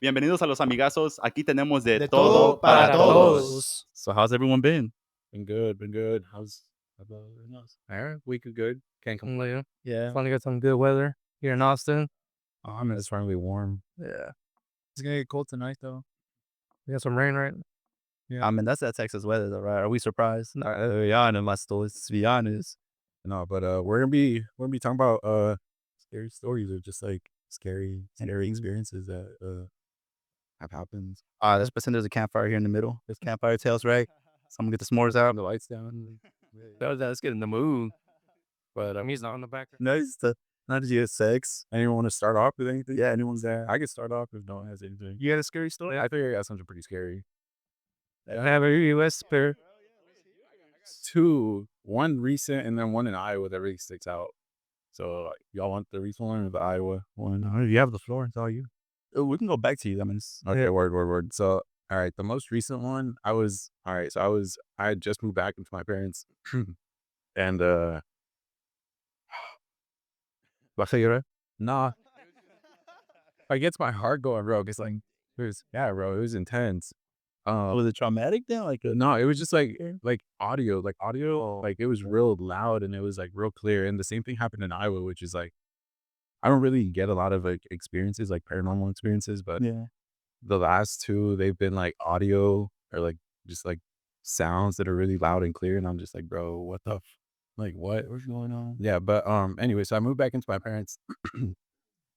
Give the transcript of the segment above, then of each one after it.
Bienvenidos a los Amigasos. Aquí tenemos de todo todo para para todos. todos. So how's everyone been? Been good. How's about everything else? All right, week of good. Can't complain. Yeah. Finally got some good weather here in Austin. It's finally warm. Yeah. It's gonna get cold tonight though. We got some rain right now. Yeah. I mean, that's that Texas weather, though, right? Are we surprised? Ja, nomás let's be honest. No, but we're gonna be talking about scary stories or just like scary experiences that have happened. Let's pretend there's a campfire here in the middle. There's campfire tales, right? Someone get the s'mores out. The lights down. Let's get in the mood. But he's not in the background. Nice to not just get sex. Anyone want to start off with anything? Yeah, anyone's there. I can start off if no one has anything. You got a scary story? I figure I got something pretty scary. I have a U.S. pair. Two, one recent and then one in Iowa that really sticks out. So y'all want the recent one or the Iowa one? No, you have the floor. It's all you. We can go back to you. I mean, Okay, word. So, all right, the most recent one, I had just moved back into my parents, and nah, it gets my heart going, bro. It's like, bro, it was intense. was it traumatic then? No, it was just like audio, like it was real loud and it was like real clear. And the same thing happened in Iowa, which is like, I don't really get a lot of like experiences, like paranormal experiences, but yeah. the last two, they've been like audio or like just like sounds that are really loud and clear. And I'm just like, bro, what the like what's going on? Yeah, but anyway, so I moved back into my parents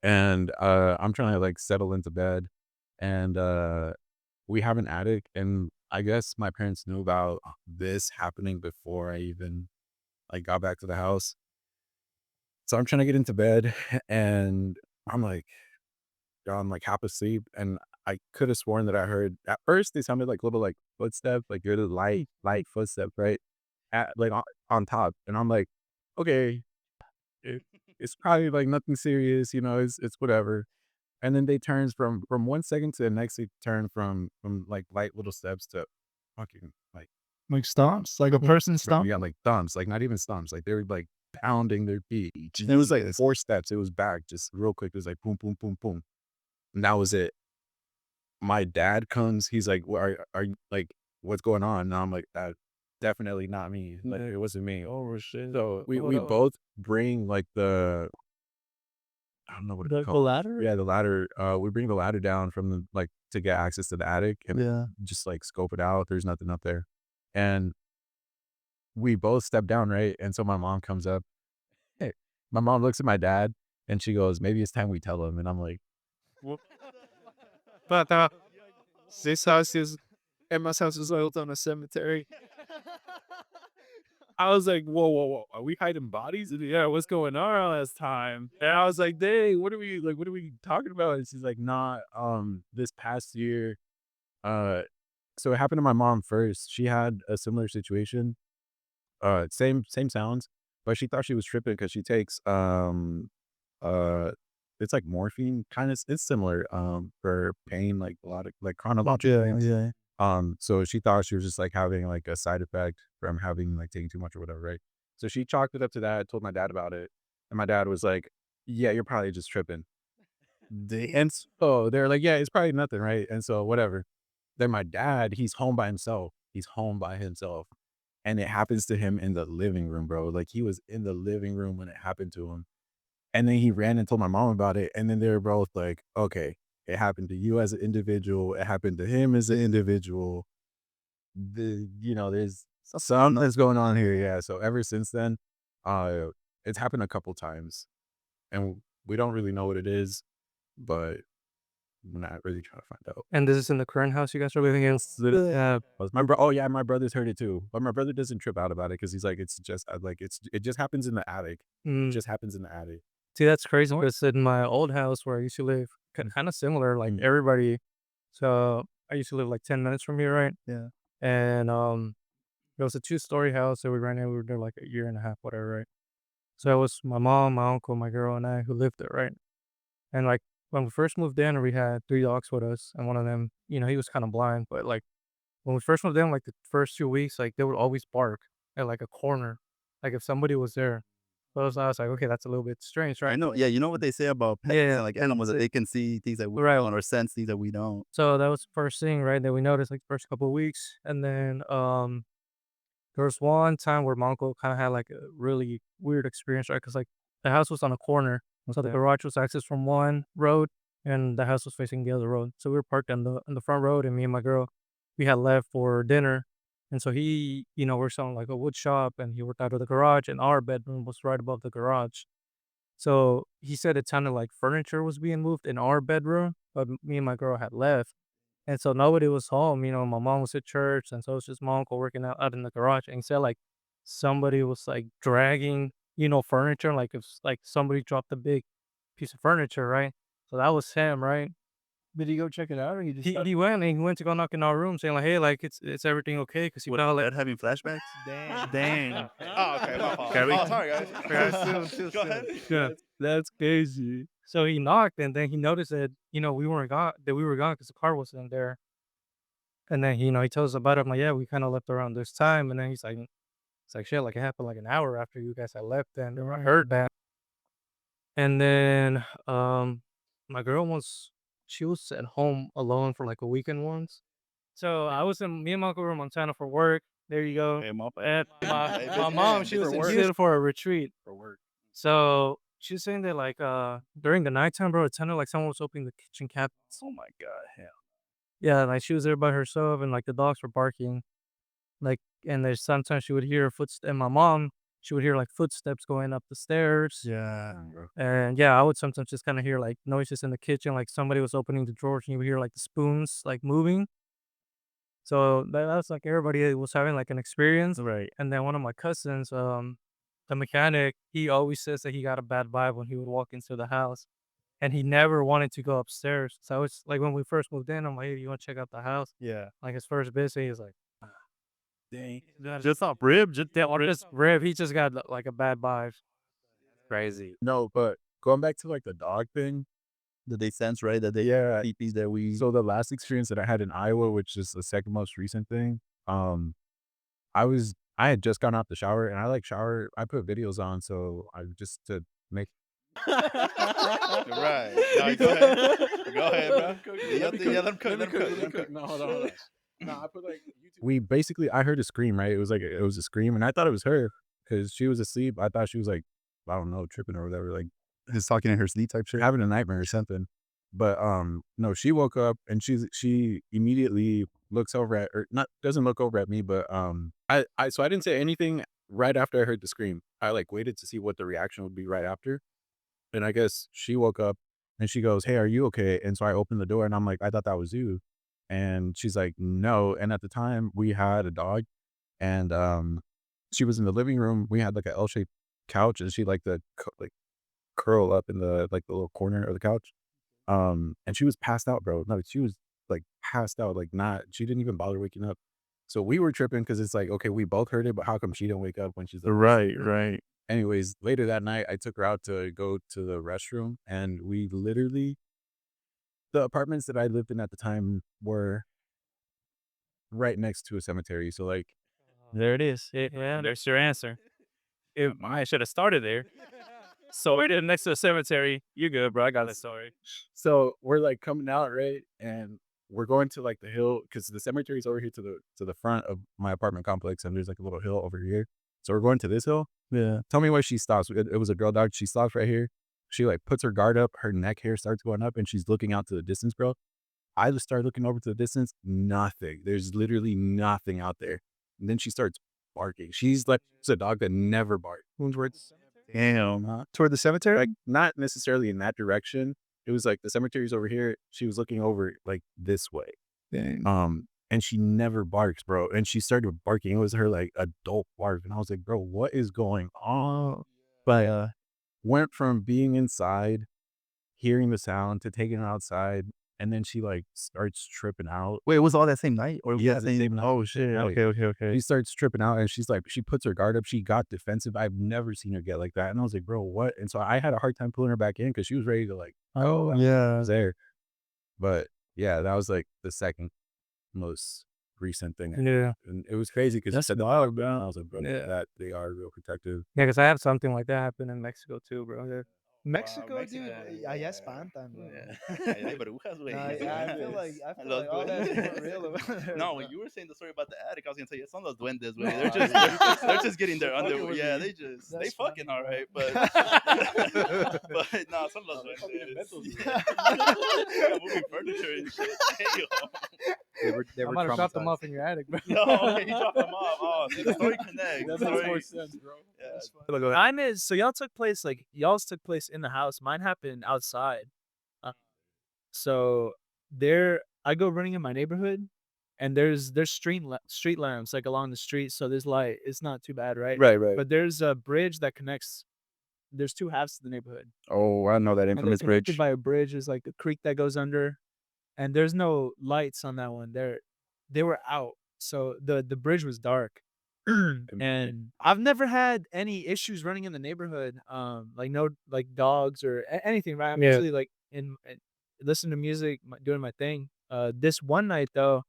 and I'm trying to like settle into bed and we have an attic and I guess my parents knew about this happening before I even like got back to the house. So I'm trying to get into bed and I'm like half asleep and I could have sworn that I heard at first they sounded like little like footsteps, like good light footsteps, right? On top. And I'm like, okay, it's probably like nothing serious, it's whatever. And then they turn from 1 second to the next, they turn from like light little steps to fucking like stomps, like a person stomp. yeah, like thumps, like not even stomps, like they were like pounding their feet. And it was like 4 steps. It was back just real quick. It was like boom, boom, boom, boom. And that was it. My dad comes, he's like, well, are you like, what's going on? And I'm like, that definitely not me. Like, it wasn't me. Oh, shit. So we both bring like I don't know what it's called. The ladder? Yeah, the ladder. We bring the ladder down from the like to get access to the attic and just like scope it out. There's nothing up there. And we both step down, right? And so my mom comes up. Hey, my mom looks at my dad and she goes, maybe it's time we tell him. And I'm like, But this house is, Emma's house is built on a cemetery. I was like, whoa, are we hiding bodies? And yeah, what's going on all this time? And I was like, dang, what are we talking about? And she's like, nah, this past year, so it happened to my mom first. She had a similar situation, same sounds, but she thought she was tripping because she takes, it's like morphine, kind of, it's similar, for pain, like a lot of like chronological pain. Yeah. So she thought she was just like having like a side effect from having like taking too much or whatever, right? So she chalked it up to that, told my dad about it. And my dad was like, yeah, you're probably just tripping. And so they're like, yeah, it's probably nothing, right? And so whatever. Then my dad, he's home by himself. And it happens to him in the living room, bro. Like he was in the living room when it happened to him. And then he ran and told my mom about it. And then they were both like, okay, it happened to you as an individual. It happened to him as an individual. There's something that's going on here. Yeah. So ever since then, it's happened a couple times and we don't really know what it is, but we're not really trying to find out. And this is in the current house you guys are living in? My brother's heard it too, but my brother doesn't trip out about it because he's like, it's just like, it just happens in the attic. It just happens in the attic. See, that's crazy because in my old house where I used to live, kind of similar, like everybody. So I used to live like 10 minutes from here, right? Yeah. And it was a 2-story house that we ran in. We were there like a year and a half, whatever, right? So it was my mom, my uncle, my girl, and I who lived there, right? And like when we first moved in, we had 3 dogs with us, and one of them, he was kind of blind, but like when we first moved in, like the first 2 weeks, like they would always bark at like a corner, like if somebody was there. So I was like, okay, that's a little bit strange, I right? know. Yeah, you know what they say about pets Yeah. and like animals that they can see things that we Right. don't or sense things that we don't. So that was the first thing, right, that we noticed like the first couple of weeks. And then there was one time where my uncle kind of had like a really weird experience, right? Because like the house was on a corner. So the garage was accessed from one road and the house was facing the other road. So we were parked on the front road, and me and my girl, we had left for dinner. And so he, works on like a wood shop, and he worked out of the garage, and our bedroom was right above the garage. So he said it sounded like furniture was being moved in our bedroom, but me and my girl had left. And so nobody was home. My mom was at church, and so it was just my uncle working out in the garage. And he said like somebody was like dragging, furniture, like if like somebody dropped a big piece of furniture, right? So that was him, right? Did he go check it out, or he just? He went to go knock in our room, saying like, hey, like it's everything okay? Because he What, felt like, Dad having flashbacks? Dang. Oh, okay, my fault. Can we- Oh, sorry, guys. Go ahead. yeah, that's crazy. So he knocked, and then he noticed that we weren't gone, because the car wasn't there. And then he tells us about it. I'm like, yeah, we kind of left around this time. And then it's like shit, like it happened like an hour after you guys had left, and I heard that. And then my girl she was at home alone for like a weekend once. So me and my uncle were in Montana for work. There you go. Hey, my And Hey, my busy mom, man, she busy was in man. Houston for a retreat. For work. So she was saying that like during the nighttime, bro, it sounded like someone was opening the kitchen cabinets. Oh my god, hell. Yeah, like she was there by herself, and like the dogs were barking. Like, and there's sometimes she would hear footsteps, and my mom, she would hear like footsteps going up the stairs. Yeah. And yeah, I would sometimes just kind of hear like noises in the kitchen, like somebody was opening the drawers, and you would hear like the spoons like moving. So that's like everybody was having like an experience. Right. And then one of my cousins, the mechanic, he always says that he got a bad vibe when he would walk into the house, and he never wanted to go upstairs. So it's like when we first moved in, I'm like, hey, you want to check out the house? Yeah. Like his first visit, he's like, Dang. just off rib, just rib. He just got like a bad vibe. Crazy. No, but going back to like the dog thing, That they sense, right? That they Yeah. peepees that we. so the last experience that I had in Iowa, which is the second most recent thing, I had just gotten out the shower, and I like shower. I put videos on, so I just to make. Right. No, go ahead. Go ahead, bro. Yeah, let him cook. Let him cook. No, hold on. No, I put like YouTube. I heard a scream, right? It was a scream, and I thought it was her because she was asleep. I thought she was like, I don't know, tripping or whatever, like He's talking in her sleep type shit. having a nightmare or something. But no, she woke up and she immediately looks over at, or not, doesn't look over at me, but so I didn't say anything right after I heard the scream. I like waited to see what the reaction would be right after. And I guess she woke up and she goes, "Hey, are you okay?" And so I opened the door and I'm like, "I thought that was you." And she's like, "No." And at the time we had a dog, and she was in the living room. We had like a L-shaped couch, and she liked to like curl up in the like the little corner of the couch. And she was passed out, bro. No, she was like passed out, like not. She didn't even bother waking up. So we were tripping because it's like, okay, we both heard it, but how come she didn't wake up when she's like, Right. Right. Anyways, later that night, I took her out to go to the restroom, and we literally, the apartments that I lived in at the time were right next to a cemetery. So like, There it is. Yeah. There's your answer. If I should have started there. So right there next to the cemetery. You're good, bro. I got the story. so we're like coming out, right? And we're going to like the hill because the cemetery is over here to the front of my apartment complex, and there's like a little hill over here. So we're going to this hill. Yeah. Tell me why she stops. It was a girl dog. She stops right here. She like puts her guard up. Her neck hair starts going up, and she's looking out to the distance, bro. I just start looking over to the distance. Nothing. There's literally nothing out there. And then she starts barking. She's like, it's a dog that never barked. Damn. Toward the cemetery? Like not necessarily in that direction. It was like the cemetery's over here. She was looking over like this way. Dang. And she never barks, bro. And she started barking. It was her like adult bark. And I was like, bro, what is going on? But Went from being inside, hearing the sound, to taking it outside. And then she like starts tripping out. wait, it was all that same night? Or Yeah, was the that same night. Oh shit. Yeah. Okay. She starts tripping out, and she's like, she puts her guard up. She got defensive. I've never seen her get like that. And I was like, bro, what? And so I had a hard time pulling her back in because she was ready to like, Oh I yeah. was there. But yeah, that was like the second most recent thing. Yeah. And it was crazy because That's said that wild, bro. I was like, bro, Yeah. that they are real protective. Yeah, because I have something like that happen in Mexico too, bro. Yeah. Mexico, dude. Allá espantan, bro. Hay brujas, güey. Nah, Yeah, I feel like Los all that's more duendes. real over there. No, bro. when you were saying the story about the attic, I was gonna tell you son los duendes, güey. Nah, They're just getting their fucking under. with Yeah, me. they That's fucking funny, all right, bro. but no, son los duendes. Yeah. Yeah, moving furniture and shit. Damn. They I were might have dropped them traumatized. off in your attic, bro. No, okay, he dropped them off. Oh, see, the story connects. That The makes story- more sense, bro. Yeah. Mine is so y'all took place like y'all's took place in the house. Mine happened outside. So there, I go running in my neighborhood, and there's street lamps like along the street, so there's light. It's not too bad, right? Right, right. But there's a bridge that connects. There's two halves to the neighborhood. Oh, I know that And they're infamous connected bridge. by a bridge. There's like a creek that goes under, and there's no lights on that one. They were out, so the bridge was dark. And I've never had any issues running in the neighborhood. Like no like dogs or anything. Right? I'm Yeah. usually like listen to music, doing my thing. This one night though,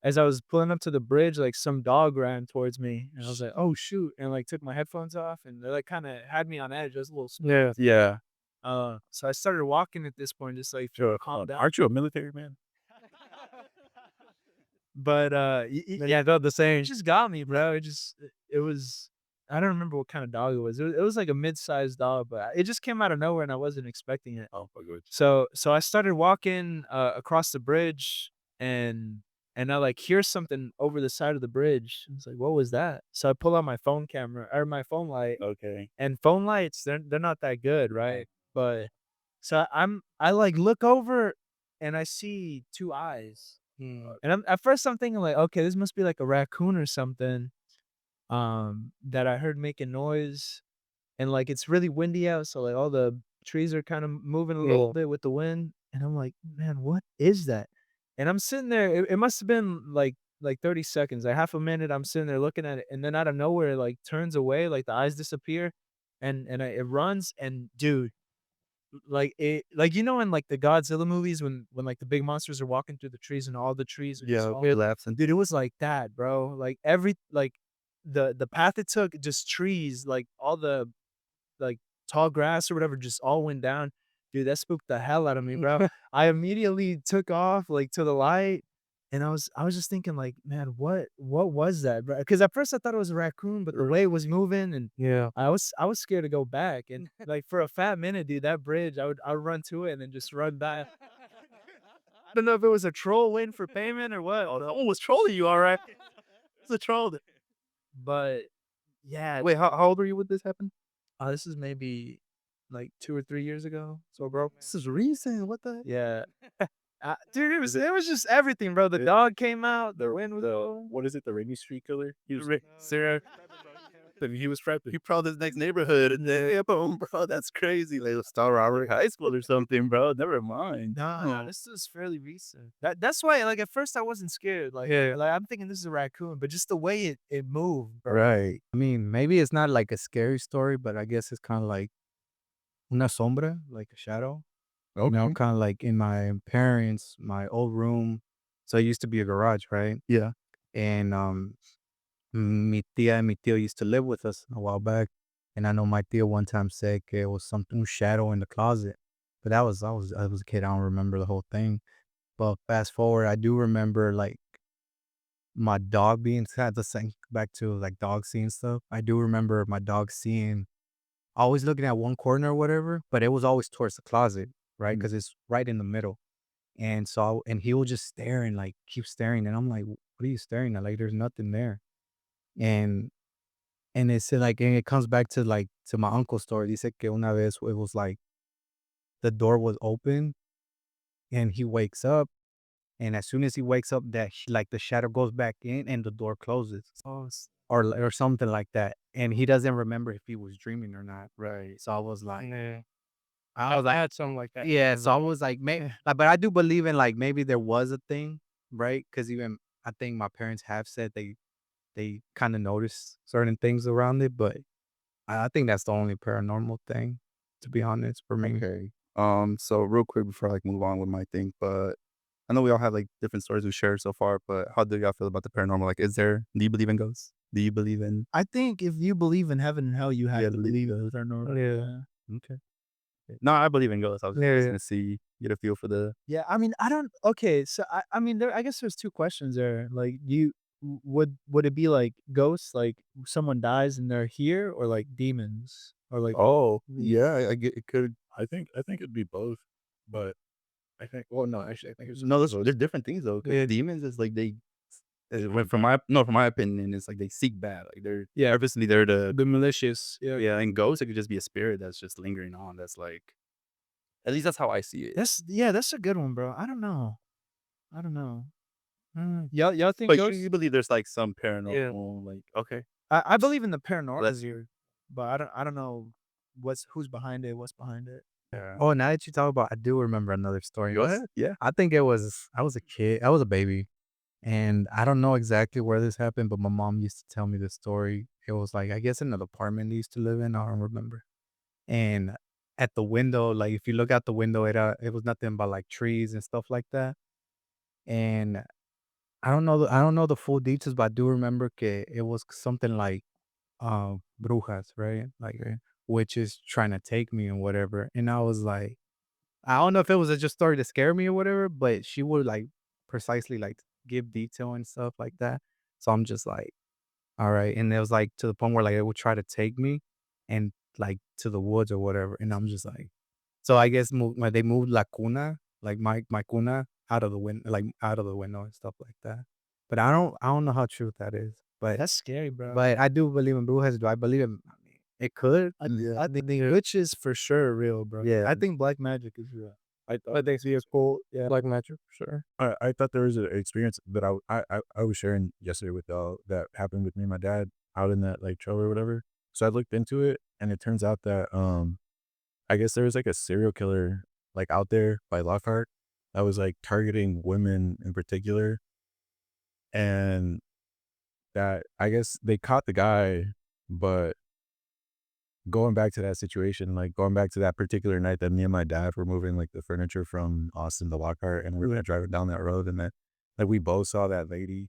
as I was pulling up to the bridge, like some dog ran towards me, and I was like, "Oh shoot!" And like took my headphones off, and they like kind of had me on edge. I was a little Yeah. Yeah. so I started walking at this point, just like calm down. Aren't you a military man? But Yeah, I felt the same. it just got me, bro. It was I don't remember what kind of dog it was. It was like a mid-sized dog, but it just came out of nowhere and I wasn't expecting it. Oh, my good. So I started walking across the bridge and I like hear something over the side of the bridge. I was like, "What was that?" So I pull out my phone camera or my phone light, Okay. and phone lights they're not that good, right? But so I like look over and I see two eyes. And at first I'm thinking like, okay, this must be like a raccoon or something. That I heard making noise, and like it's really windy out, so like all the trees are kind of moving a little bit with the wind, and I'm like, man, what is that? And I'm sitting there. It must have been like 30 seconds, like half a minute. I'm sitting there looking at it, and then out of nowhere, it like turns away, like the eyes disappear, and it runs, and dude, like it like in like the Godzilla movies when like the big monsters are walking through the trees and all the trees are just Yeah, all it laughs and dude, it was like that, bro. Like like the path it took, just trees, like all the like tall grass or whatever, just all went down. Dude, that spooked the hell out of me, bro. I immediately took off like to the light, and I was just thinking like, man, what was that, bro? Because at first I thought it was a raccoon, but the way it was moving, and Yeah. I was scared to go back, and like for a fat minute, dude, that bridge, I would run to it and then just run back. I don't know if it was a troll waiting for payment or what. Oh, was trolling you, all right? It's a troll. But yeah, Wait, how old were you when this happened? this is maybe like 2 or 3 years ago. So, bro, This is recent. What the? yeah, dude, it was just everything, bro. The dog came out, the wind was blowing. What is it? The rainy street killer? He was Sarah, he was prepping. He probably this next neighborhood, and then yeah, boom, bro, that's crazy. Like Star Robbery High School or something, bro. Never mind. no, this is fairly recent. That's why, like, at first I wasn't scared. Like, like I'm thinking this is a raccoon, but just the way it moved, bro. Right. I mean, maybe it's not like a scary story, but I guess it's kind of like una sombra, like a shadow. You know, Okay. kind of like in my parents, my old room. So it used to be a garage, right? Yeah. And mi tia and mi tío used to live with us a while back. And I know my tia one time said it was something, un shadow in the closet. But I was a kid. I don't remember the whole thing. But fast forward, I do remember like my dog being sad. The same back to like dog seeing stuff. I do remember my dog seeing, always looking at one corner or whatever, but it was always towards the closet, right? Because it's right in the middle. And so, and he will just stare and like keep staring. And I'm like, what are you staring at? Like, there's nothing there. And it's like, and it comes back to like, to my uncle's story. Dice que una vez it was like the door was open and he wakes up. And as soon as he wakes up, like the shadow goes back in and the door closes. Or something like that. And he doesn't remember if he was dreaming or not. Right. So I was like, Yeah. I was I like, had something like that. yeah. So I was like, maybe, like, but I do believe in like maybe there was a thing, right? Because even I think my parents have said they kind of noticed certain things around it, but I think that's the only paranormal thing, to be honest, for me. Okay. So real quick before I like move on with my thing, but I know we all have like different stories we shared so far, but how do y'all feel about the paranormal? Like, do you believe in ghosts? Do you believe in? I think if you believe in heaven and hell, you have Yeah, to believe believe in the paranormal. Yeah. Okay. No, I believe in ghosts. I was just Yeah, listening yeah. to see, get a feel for the. Yeah, I mean, I don't. Okay, so I mean, I guess there's two questions there. Like, would it be like ghosts, like someone dies and they're here, or like demons, or like Oh, yeah, I get it could I think it'd be both, but I think well, no, actually, I think it's No, there's different things though. 'Cause Yeah. demons is like from my opinion, it's like they seek bad. Like they're obviously they're the malicious? Yeah, yeah, and ghosts it could just be a spirit that's just lingering on. That's like at least that's how I see it. that's a good one, bro. I don't know. I don't know. Y'all think But ghosts? you believe there's like some Yeah. paranormal, like okay, I believe in the well, paranormal that's here, but I don't know who's behind it, what's behind it. yeah. Oh, now that you talk about, I do remember another story. Go ahead. Yeah. I think I was a kid, I was a baby, and I don't know exactly where this happened, but my mom used to tell me this story. It was like, I guess in an apartment they used to live in, I don't remember. And at the window, like if you look out the window, it was nothing but like trees and stuff like that. And I don't know the full details, but I do remember it was something like brujas, right? Like witches trying to take me and whatever. And I was like, I don't know if it was a just story to scare me or whatever, but she would like precisely like give detail and stuff like that. So I'm just like, all right. And it was like to the point where like it would try to take me and like to the woods or whatever. And I'm just like, so I guess when they moved la cuna, like my cuna out of the window, like out of the window and stuff like that. But I don't know how true that is. But That's scary, bro. but I do believe in brujas. Do I believe in? I mean, it could. Yeah. I think witches for sure are real, bro. Yeah. I think black magic is real. I I thought think it's cool. Yeah. Black magic for sure. I thought there was an experience that I was sharing yesterday with y'all that happened with me and my dad out in that like trail or whatever. So I looked into it, and it turns out that I guess there was like a serial killer like out there by Lockhart that was like targeting women in particular, and that I guess they caught the guy, but going back to that situation, like going back to that particular night that me and my dad were moving like the furniture from Austin to Lockhart, and we were driving down that road, and then like we both saw that lady.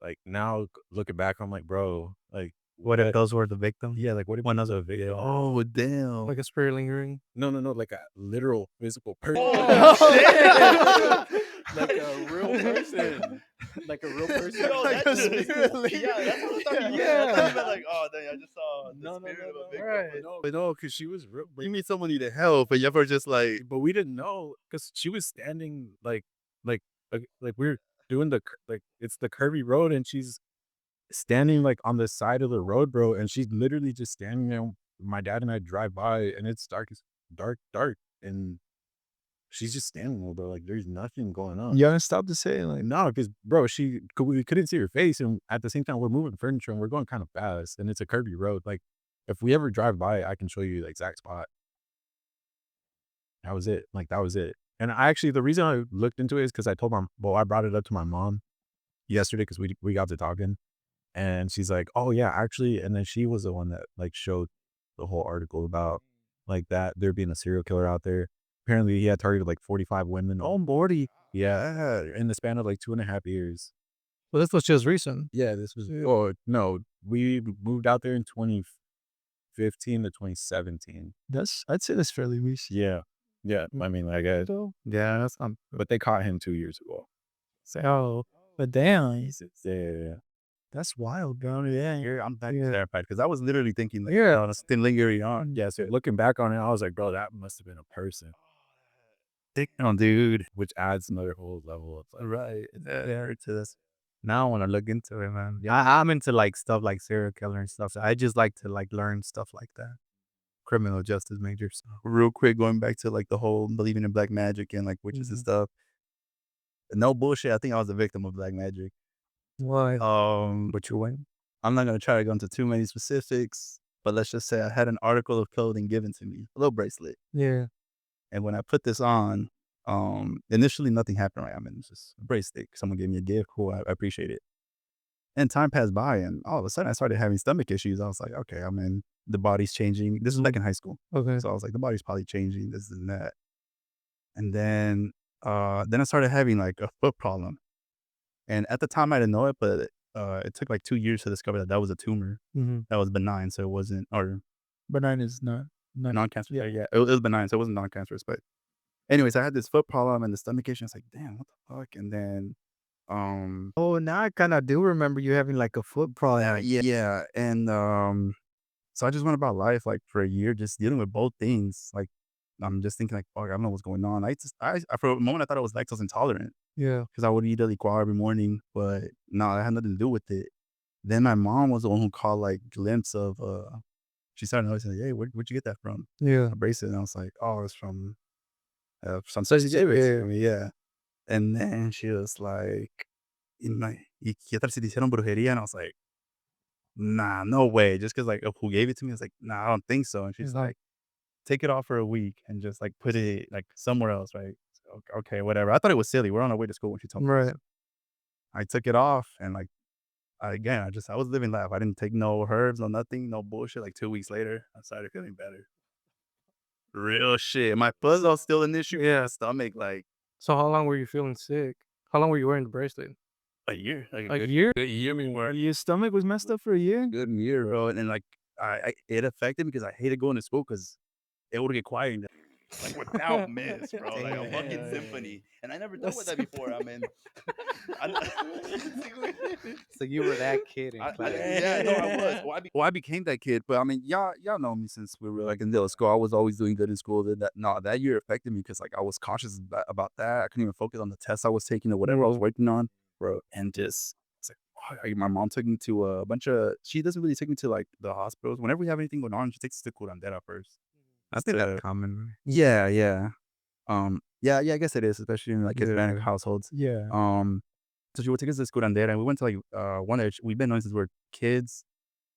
Like now looking back, I'm like, bro, like What if those were the victims? yeah, like what if one was a video? Oh damn. Like a spirit lingering. No, like a literal physical person. Oh, shit. Like a real person. Like a real person. Yo, Like that's a just, spirit yeah, that's what I thought you meant. I thought you meant like, oh, dang, I just saw the spirit of a big No, no, because she was real. You mean someone need help, but you ever just like But we didn't know because she was standing like we're doing like it's the curvy road, and she's standing like on the side of the road, bro, and she's literally just standing there. My dad and I drive by, and it's dark, and she's just standing there, bro. Like there's nothing going on. You haven't stopped to say like, No, because bro, we couldn't see her face, and at the same time we're moving furniture and we're going kind of fast, and it's a curvy road. Like if we ever drive by, I can show you the exact spot. That was it. Like that was it. And I actually the reason I looked into it is because I brought it up to my mom yesterday because we got to talking, and she's like, "Oh yeah, actually," and then she was the one that like showed the whole article about like that there being a serial killer out there. Apparently, he had targeted like 45 women. oh, Morty. Yeah, in the span of like 2.5 years. Well, this was just recent. Yeah, this was. Oh no, we moved out there in 2015 to 2017. I'd say that's fairly recent. Yeah, yeah. I mean, I guess, Yeah, that's but they caught him 2 years ago. so. But damn, Yeah. that's wild, bro. Yeah, I'm back Yeah. terrified because I was literally thinking like, Yeah. oh, it's still lingering on. Yeah, so looking back on it, I was like, bro, that must have been a person, Damn, dude. which adds another whole level of like, Right. there to this. Now I want to look into it, man. Yeah, I'm into like stuff like serial killer and stuff. So I just like to like learn stuff like that. Criminal justice major. So Real quick, going back to like the whole believing in black magic and like witches and stuff. No bullshit. I think I was a victim of black magic. Why? but you went. I'm not gonna try to go into too many specifics, but let's just say I had an article of clothing given to me, a little bracelet. Yeah. And when I put this on, initially nothing happened, right? I mean, it's just a bracelet. Someone gave me a gift. Cool. I appreciate it. And time passed by, and all of a sudden I started having stomach issues. I was like, okay, I mean, the body's changing. This is like in high school. Okay. So I was like, the body's probably changing, this and that. And then then I started having like a foot problem. And at the time, I didn't know it, but it took like 2 years to discover that that was a tumor Mhm. that was benign. So it wasn't, or Benign is not non-cancerous. Yeah. It was benign. So it wasn't non-cancerous. But anyways, I had this foot problem and the stomach issue. I was like, damn, what the fuck? And then, Oh, now I kind of do remember you having like a foot problem. yeah. And so I just went about life like for a year, just dealing with both things. Like, I'm just thinking like, fuck, I don't know what's going on. For a moment, I thought I was lactose intolerant Yeah. because I would eat a licuado every morning, but no, that had nothing to do with it. Then my mom was the one who caught like glimpse of she started noticing, hey, where'd you get that from? Yeah. A bracelet. And I was like, oh, it's from some such I mean, yeah. And then she was like, ¿Y qué tal si te hicieron brujería? And I was like, nah, no way. Just because like of who gave it to me, I was like, nah, I don't think so. And she's Mhm. like, take it off for a week and just like put it like somewhere else, right? So, okay, whatever. I thought it was silly. We're on our way to school when she told me. Right. I took it off and like I was living life. I didn't take no herbs, no nothing, no bullshit. Like 2 weeks later, I started feeling better. Real shit. My puzzle's still an issue. Yeah, my stomach like So how long were you feeling sick? How long were you wearing the bracelet? a year, like A year? good year. I mean, where Your stomach was messed up for a year? good year, bro. And then like it affected me because I hated going to school because it would get quiet. Like without miss, bro. Like a fucking symphony. And I never dealt with that before. I mean, So you were that kid in class. yeah, no, I was. Well, I became that kid, but I mean, y'all know me since we were like in middle school. I was always doing good in school. That year affected me because like I was cautious about that. I couldn't even focus on the tests I was taking or whatever I was working on, bro. And just it's like my mom took me to a bunch of. She doesn't really take me to like the hospitals. Whenever we have anything going on, she takes us to curandera first. That's not common. Yeah, yeah. Yeah, I guess it is, especially in like Hispanic households. Yeah. So she would take us to curandera, and we went to like one that we've been knowing since we were kids,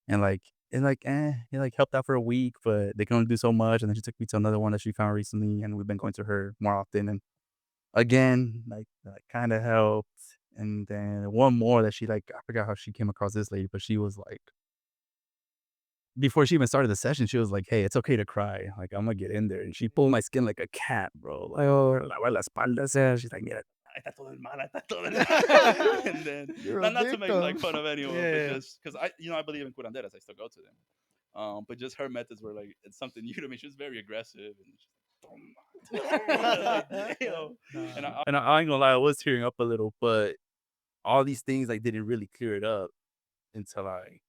and like it like helped out for a week, but they can only do so much. And then she took me to another one that she found recently, and we've been going to her more often. And again, like that kind of helped. And then one more that she like I forgot how she came across this lady, but she was like before she even started the session, she was like, "Hey, it's okay to cry. Like, I'm gonna get in there." And she pulled my skin like a cat, bro. Like, Oh, la espalda. She's like, "Mira, ahí está todo el mal, ahí está todo el mal." And then, You're a not to make like victim. fun of anyone, Yeah. but just because I believe in curanderas, I still go to them. But just her methods were like it's something new to me. She was very aggressive and she's like, damn. And I ain't gonna lie, I was tearing up a little, but all these things like didn't really clear it up until I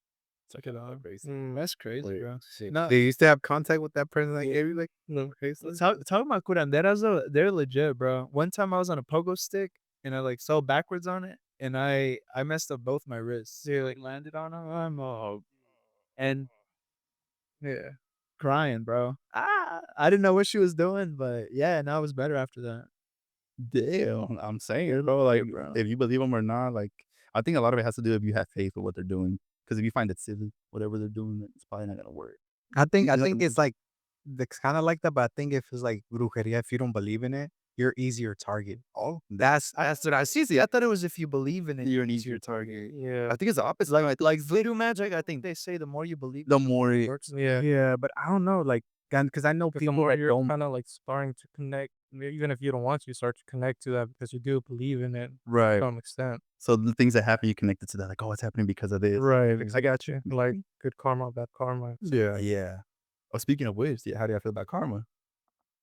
took it off. That's crazy, Wait, bro. shit. No, do you still have contact with that person that gave you like No. bracelets? Talking about curanderas though, they're legit, bro. One time I was on a pogo stick and I like fell backwards on it and I messed up both my wrists. Yeah, like landed on them. And yeah, crying, bro. I didn't know what she was doing, but yeah, and I was better after that. Damn, I'm saying, bro. Like, bro. if you believe them or not, like, I think a lot of it has to do if you have faith with what they're doing. Because if you find it silly, whatever they're doing, it's probably not gonna work. I think You know, it's like it's kind of like that, but I think if it's like brujeria, if you don't believe in it, you're easier target. oh, That's what I see. I thought it was if you believe in it, you're an easier target. Yeah. I think it's the opposite. like voodoo magic. I think they say the more you believe, The more it Works. Yeah. yeah, but I don't know, like, because I know Because the people more that you're don't. kind of like starting to connect, even if you don't want to, you start to connect to that because you do believe in it to right. some extent. So the things that happen, you connected to that. Like, oh, it's happening because of this. Right. I got you. Like Mhm. good karma, bad karma. Yeah. Oh, speaking of which, yeah, how do you feel about karma?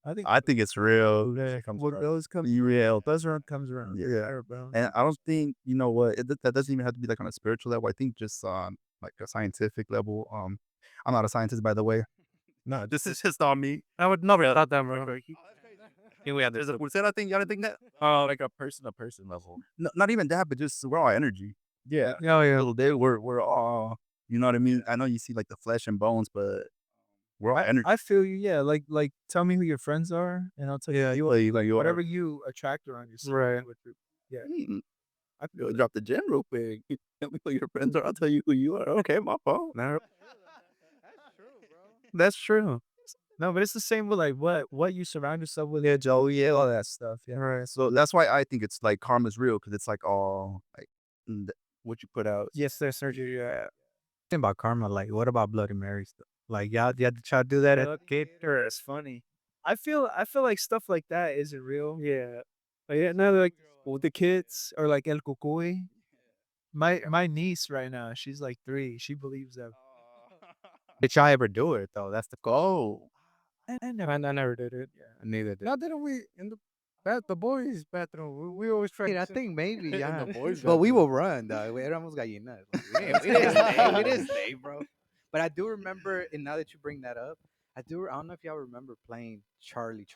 I think I think it's real. what goes comes Real. does around comes around. Yeah. Bro. And I don't think you know what that doesn't even have to be like on a spiritual level. I think just on like a scientific level. I'm not a scientist, by the way. No, this is just on me. I would never thought that, bro. There's a pulsera thing. Y'all didn't think that? Like a person to person level. No, not even that, but just we're all energy. Yeah. Oh yeah. Little day, we're all. You know what I mean? I know you see like the flesh and bones, but we're all energy. I feel you. Yeah, like tell me who your friends are, and I'll tell you like you whatever you attract around yourself. Right. Yeah, Mm, I you'll feel drop the gem real quick. You tell me who your friends are. I'll tell you who you are. Okay, my fault. that's true. No, but it's the same with like what you surround yourself with. Yeah, Joe. Yeah, all that stuff. Yeah. Right. So that's why I think it's like karma's real because it's like all like what you put out. Yes, there's surgery. Yeah. Think about karma. Like, what about Bloody Mary stuff? Like, y'all had to try to do that at kid, or it's funny. I feel like stuff like that isn't real. Yeah. But yeah, no, like with the kids or like El Cucuy. My niece right now, she's like 3. She believes that. Did y'all ever do it though? That's the goal. I never did it. Yeah, neither did. Now didn't we in the boys' bathroom? We always I practice. think maybe, In yeah. the boys' But we bathroom. will run, dog. We éramos gallinas. Like, we didn't stay, bro. But I do remember, and now that you bring that up, I don't know if y'all remember playing Charlie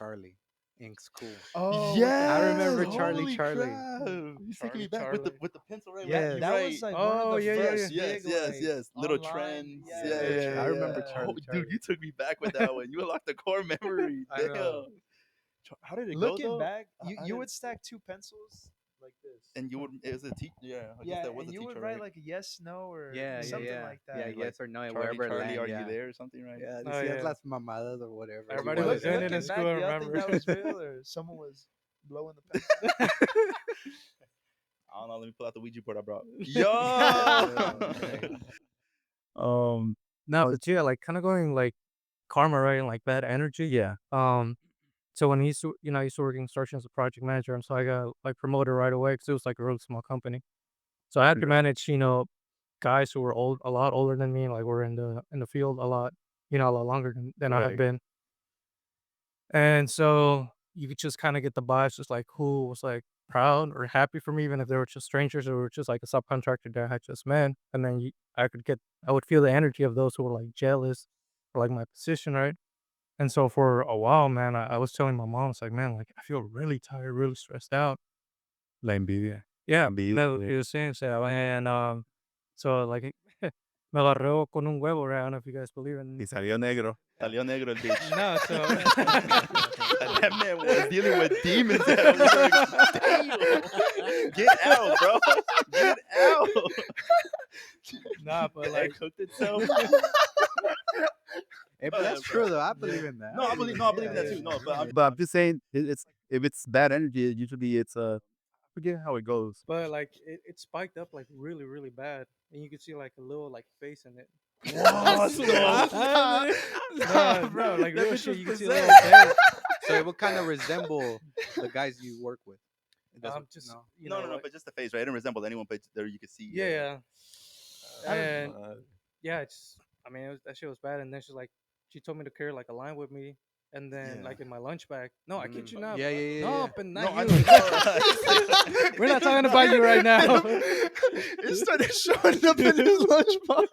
in school. Oh, I remember yes! Charlie Holy Charlie. crap! You're taking me Charlie, back with Charlie. the pencil, right? Yeah, You're that right. was like one of Oh the yeah, yeah, Yes, yeah. first yes, big yes, like yes. Little online. trends. Yeah, Yeah, I remember yeah. Charlie Oh, Charlie. dude, you took me back with that one. You unlocked the core memory. I know. Damn. How did it go Looking though? back, I you didn't- would stack 2 pencils like this. and you would it was a teacher. Yeah, I guess Yeah, that was and a you would teacher, write right? like a yes, no, or Yeah, something like that. Yeah, Like, yes or no, Charlie, wherever Charlie, land, are yeah. you there or something, right? Yeah, Oh, decías yeah. las mamadas or whatever. Everybody you was wanted. doing it in Looking school, back, I do y'all remember. think that was real or someone was blowing the pencil? I don't know. Let me pull out the Ouija board I brought. Yo. No, but yeah, like kind of going like karma, right? And like bad energy. Yeah. So when I used to work in construction as a project manager, and so I got like promoted right away because it was like a really small company. So I had to manage, guys who were a lot older than me, like were in the field a lot, a lot longer than I have Right. been. And so you could just kind of get the vibes, just like who was like proud or happy for me, even if they were just strangers or just like a subcontractor that I had just met. And then I would feel the energy of those who were like jealous for like my position, right? And so for a while, man, I was telling my mom, it's like, man, like I feel really tired, really stressed out. La envidia. Yeah, Be that's what he was saying. So, and so like me agarró con un huevo, right? I don't know if you guys believe in. Y salió negro. Salió negro el bitch. No, so That man was dealing with demons at work. Damn. Get out, bro. Get out. nah, but The egg like cooked itself. Hey, but that's bro. true though. I believe in that. No, I believe in that too. No, but I'm just saying, it's if it's bad energy, usually it's I forget how it goes. But like it spiked up like really, really bad, and you could see like a little like face in it. What the Nah, bro, like That real bitch shit. was You can see a possessed. little face. So it would kind of resemble the guys you work with. It doesn't- Just no. No, like- but just the face, right? It didn't resemble anyone, but there you could see. yeah, I don't- and yeah, I mean, that shit was bad. And then she told me to carry like a line with me, and then Yeah. like in my lunch bag. No, I kid you not. Yeah, yeah, No, yeah. but No, not I you. know. We're not talking about you right now. It started showing up in his lunchbox.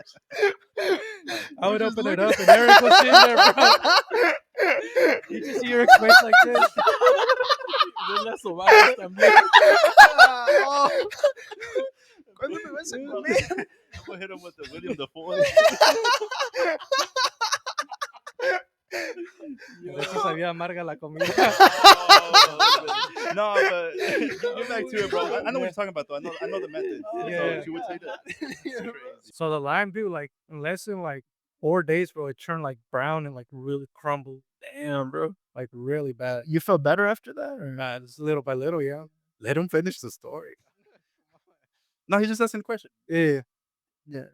I would open it up, and Eric was sitting there, bro. You can see Eric's face like this. ¿Cuándo me vas a I'm comer? gonna hit him with the William Dafoe. De hecho, sabía amarga la comida. No, but get back to it, bro. I know what you're talking about, though. I know the method. Yeah. So she would say that. It's crazy. So the lime dude, like in less than like 4 days, bro, it turned like brown and like really crumbled. Damn, bro, like really bad. You felt better after that? Or? Nah, just little by little, yeah. Let him finish the story. No, he's just asking a question. Yeah. Yeah.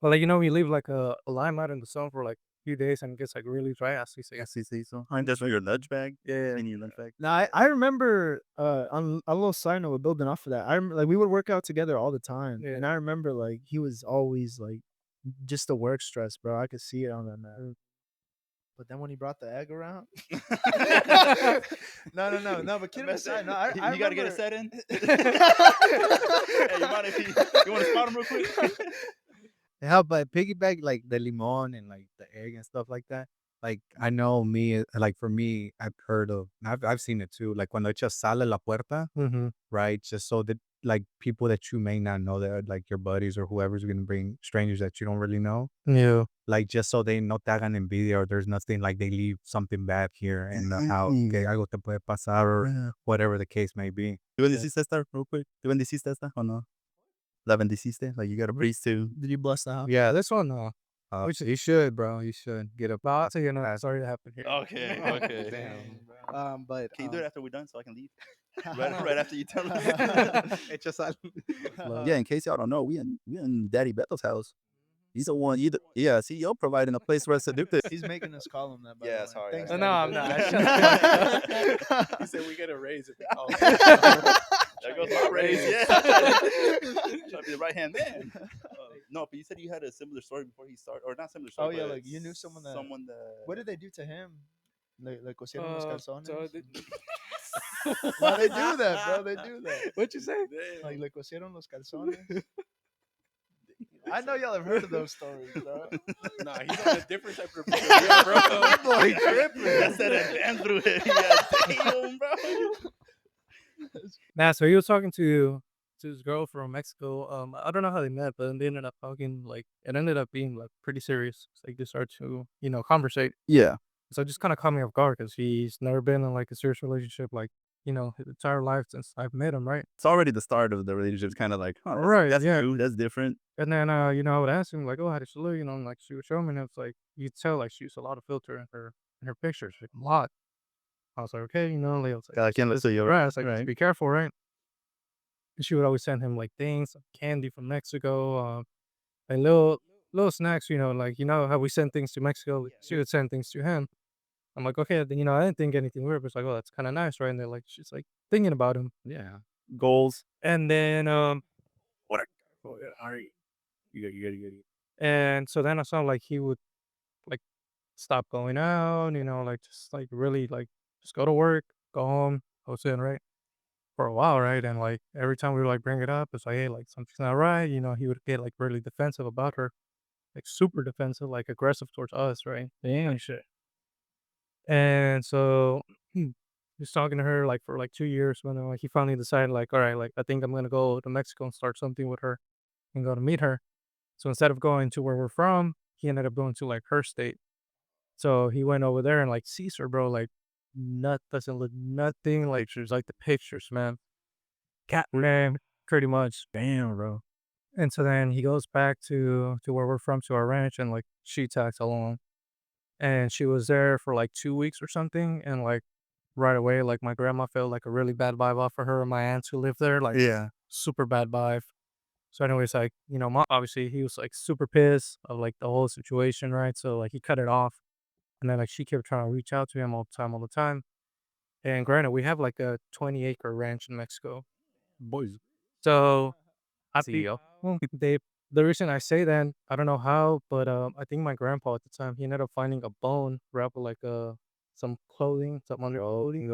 But like you leave like a lime out in the sun for like a few days and it gets like really dry. Así se Sí, so. And that's your lunch bag. Yeah. In your lunch bag. Now I remember on a little side note, building off of that. I remember, like we would work out together all the time, Yeah. and I remember like he was always like just the work stress, bro. I could see it on that man. But then when he brought the egg around, no. But kidding aside, no, I you gotta get a remember- set in. Hey, you mind if you want to spot him real quick? Yeah, but piggyback like the limon and like the egg and stuff like that. Like I know like for me, I've seen it too. Like cuando echas sal a la puerta, Mm-hmm. right? Just so that like people that you may not know that are like your buddies or whoever's gonna bring strangers that you don't really know. Yeah. Like just so they no te hagan envidia or there's nothing like they leave something bad here and how que algo te puede pasar or whatever the case may be. ¿Tú bendeciste esta real quick? ¿Tú bendeciste esta o no? ¿La bendeciste? Like you got a priest too. did you bless the house? Yeah, this one, You should, bro. You should get a. I'll tell you, sorry to happen here. Okay, okay. Damn. But Can you do it after we're done so I can leave? Right after you tell us. Echa sal. Yeah, in case y'all don't know, we in Daddy Beto's house. He's the one. Yeah, CEO providing a place for us to do this. He's making us call him that. By Yeah, the way. sorry. Thanks, I No, I'm Daddy. not. He said we get a raise if we call. There goes my raise. Yeah. Trying to be the right hand man. No, but you said you had a similar story before he started, or not similar Oh story. yeah, but like you knew someone that. Someone that. What did they do to him? Le cosieron los calzones. So No, they do that, bro. They do that. what you say? Like le cosieron los calzones. I know y'all have heard of those stories, bro. Nah, he's on a different type of brujeria, bro. Boy, tripping. That's that advanced brujeria. Damn, bro. Nah, so he was talking to his girl from Mexico. I don't know how they met, but they ended up talking like it ended up being like pretty serious. It's like they start to conversate. Yeah. So it just kind of caught me off guard because he's never been in like a serious relationship like his entire life since I've met him, right? It's already the start of the relationship. It's kind of like, oh, Right, that's yeah. new. That's different. And then I would ask him like, oh, how did she look? And like she would show me, and it's like you could tell like she used a lot of filter in her pictures, like a lot. I was like, okay, like, I can't listen to you. right. I was like, just Right. be careful, right? And she would always send him like things, like candy from Mexico, like little snacks, like how we send things to Mexico. She would send things to him. I'm like, okay, then I didn't think anything weird, but it's like, oh, that's kind of nice, right? And they're like, she's like thinking about him. Yeah. Goals. And then What? Oh, yeah, all right. You got. and so then I saw like he would like stop going out, like just like really like just go to work, go home, host in, right? For a while, right? And like every time we would like bring it up, it's like, hey, like something's not right, he would get like really defensive about her, like super defensive, like aggressive towards us, right? Damn shit. And so he was talking to her like for like 2 years when like he finally decided like, all right, like I think I'm gonna go to Mexico and start something with her and go to meet her. So instead of going to where we're from, he ended up going to like her state. So he went over there and like sees her, bro, like doesn't look nothing like she's like the pictures, man. Cat man, pretty much. Damn, bro. And so then he goes back to where we're from, to our ranch, and like she tags along. And she was there for like 2 weeks or something, and like right away, like my grandma felt like a really bad vibe off of her, and my aunts who lived there, like Yeah. super bad vibe. So anyways, like, mom, obviously he was like super pissed of like the whole situation, right? So like he cut it off. And then like she kept trying to reach out to him all the time, all the time. And granted, we have like a 20-acre ranch in Mexico. Boys. So I think CEO. the reason I say that, I don't know how, but I think my grandpa at the time, he ended up finding a bone wrapped with like some clothing, some under clothing,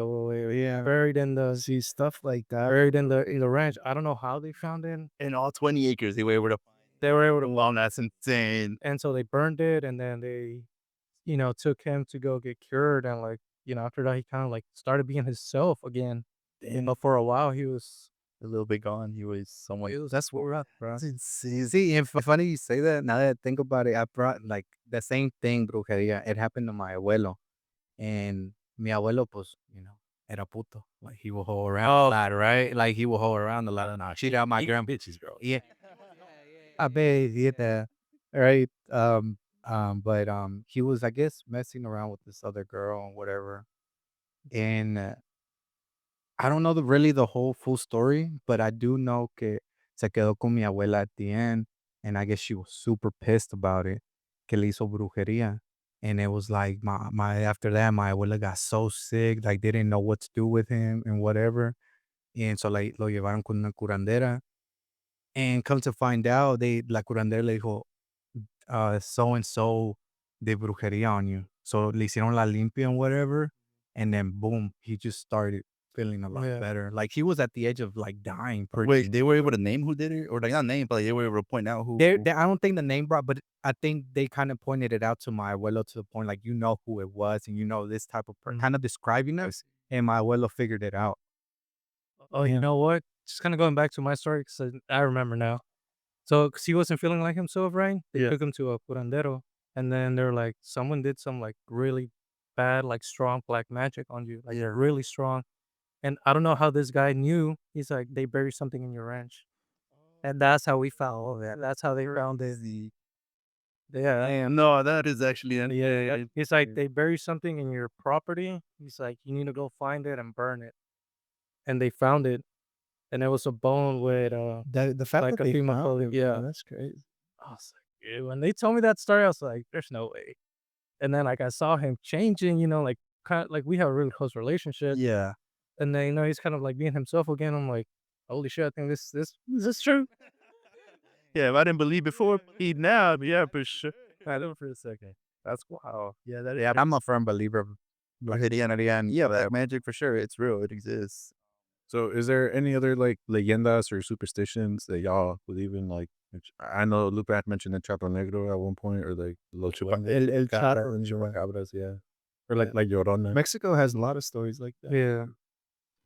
Yeah. buried in the See stuff like that. buried in the ranch. I don't know how they found it. And all 20 acres, they were able to. They were able to, Wow, that's insane. and so they burned it, and then they took him to go get cured. And like, after that, he kind of like started being himself again. But for a while, he was, A little bit gone. He was someone. That's what we're at, bro. That's insane. See, and funny you say that. Now that I think about it, I brought like the same thing, brujeria. It happened to my abuelo, and mi abuelo, pues, era puto. Like he will hold around a lot, right? Like he will hold around a lot. Nah, cheat out my grand bitches, bro. Yeah, I bet yeah, right. But he was, I guess, messing around with this other girl and whatever, and I don't know really the whole full story, but I do know que se quedó con mi abuela at the end, and I guess she was super pissed about it, que le hizo brujería. And it was like my after that, my abuela got so sick, like they didn't know what to do with him and whatever. And so like lo llevaron con una curandera. And come to find out, la curandera le dijo, so and so de brujería on you. So le hicieron la limpia and whatever. And then boom, he just started feeling a lot Yeah. better. Like he was at the edge of like dying. Pretty. Wait, they were able to name who did it? Or like not name, but like, they were able to point out who. I don't think the name brought, but I think they kind of pointed it out to my abuelo to the point like, who it was, and this type of person, kind of describing us. And my abuelo figured it out. oh, you know what? Just kind of going back to my story, because I remember now. So, because he wasn't feeling like himself, right? They Yeah. took him to a curandero, and then they're like, someone did some like really bad, like strong black magic on you, like really strong. And I don't know how this guy knew. He's like, they buried something in your ranch, and that's how we found all that. That's how they found it. Yeah, Damn, no, that is actually. yeah. He's like, they buried something in your property. He's like, you need to go find it and burn it. And they found it, and it was a bone with The fact like that a they female found, clothing. Yeah. that's crazy. I was when they told me that story, I was like, "There's no way." And then, like, I saw him changing, like, kinda like, we have a really close relationship, Yeah. and then, he's kind of, like, being himself again. I'm like, "Holy shit, I think this is true." Yeah, if I didn't believe before, believe now. Yeah, for sure. I know for a second. That's wow. Yeah, I'm a firm believer of Baharian and yeah, that magic for sure. It's real. It exists. So, is there any other like leyendas or superstitions that y'all believe in? Like, I know Lupe had mentioned the Chato Negro at one point, or like El charro. Chupacabras, yeah, or Yeah. like Llorona. Mexico has a lot of stories like that. Yeah.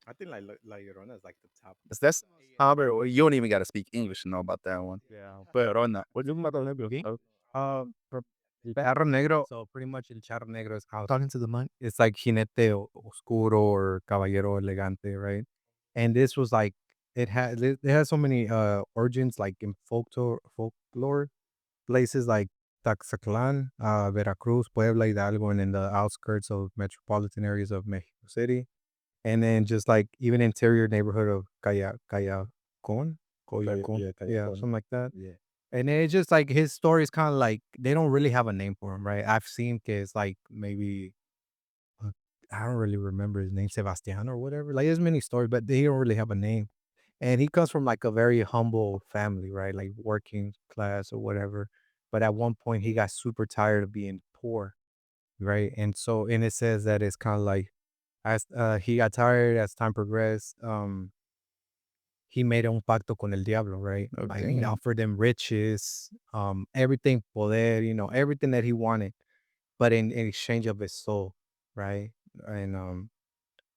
I think like La Llorona is like the top. That's Albert. You don't even got to speak English to know about that one. Yeah, But on that, what you about the okay? for El Charro Negro. So pretty much El Charro Negro is how talking to the mic. It's like Jinete Oscuro or Caballero Elegante, right? And this was like it has so many origins like in folklore places like Taxaclan, Veracruz, Puebla, Hidalgo, and in the outskirts of metropolitan areas of Mexico City. And then just like even interior neighborhood of Callacon, Yeah, yeah, Callacon. something like that. Yeah. And it's just like his story is kind of like they don't really have a name for him, right? I've seen kids like maybe uh, I don't really remember his name, Sebastian or whatever. Like there's many stories, but they don't really have a name. And he comes from like a very humble family, right? Like working class or whatever. But at one point he got super tired of being poor, right? And it says that it's kind of like as he got tired as time progressed, he made un pacto con el diablo, right? Like he Okay. offered him riches, everything, poder, everything that he wanted, but in exchange of his soul, right? And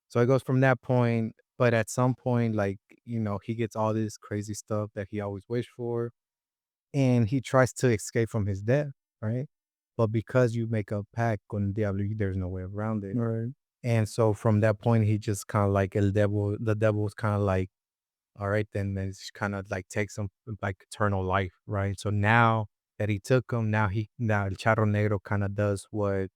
so it goes from that point, but at some point, like, he gets all this crazy stuff that he always wished for, and he tries to escape from his death, right? But because you make a pact con el diablo, there's no way around it. Right. And so from that point, he just kind of like the devil was kind of like, all right, then it's kind of like takes him like eternal life, right? So now that he took him, now El Charro Negro kind of does what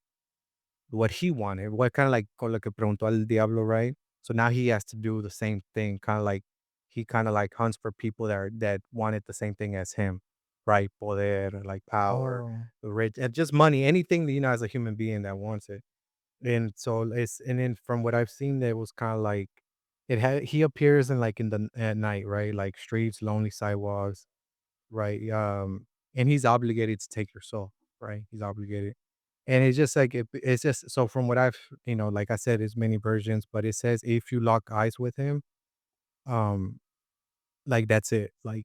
he wanted, what kind of like con lo que preguntó al diablo, right? So now he has to do the same thing, kind of like he kind of like hunts for people that wanted the same thing as him, right? Poder, like power, rich, and just money, anything that as a human being that wants it. And then from what I've seen, it was kind of like he appears in like at night, right? Like streets, lonely sidewalks, right? And he's obligated to take your soul, right? He's obligated. And it's just like it's just so from what I've like I said, it's many versions, but it says if you lock eyes with him, um, like that's it. Like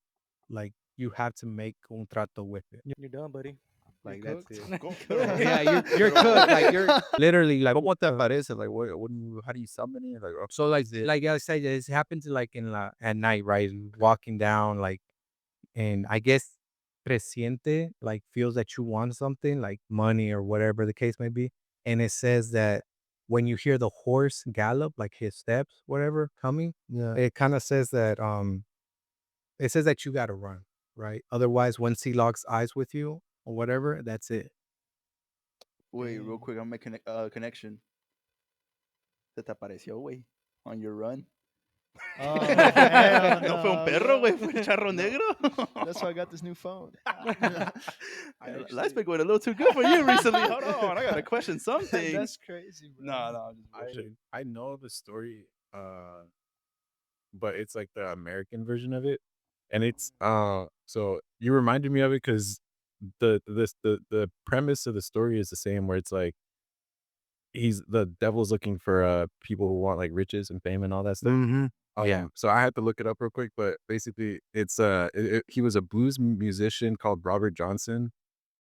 you have to make un trato with it. You're done, buddy. Like You're that's cooked. it. Go- Yeah, you're cooked. Like you're literally like what the fuck is it? Like what do you how do you summon it? Like so like I said, it's happened to like at night, right? Walking down like and I guess presiente like feels that you want something like money or whatever the case may be. And it says that when you hear the horse gallop, like his steps, whatever coming, Yeah. it kind of says that it says that you gotta run, right? Otherwise, once he locks eyes with you or whatever, that's it. Wait, real quick, I'm making a connection. Se te apareció, güey, on your run. Oh, hell No fue un no, perro, bro. güey, fue el charro No. negro. That's why I got this new phone. Life's been going a little too good for you recently. Hold on, I gotta question something. That's crazy, bro. No, I'm just bullshit. I know the story, but it's like the American version of it, and it's so you reminded me of it because the premise of the story is the same, where it's like the devil's looking for people who want like riches and fame and all that stuff. Mm-hmm. Yeah. So I had to look it up real quick, but basically it's he was a blues musician called Robert Johnson,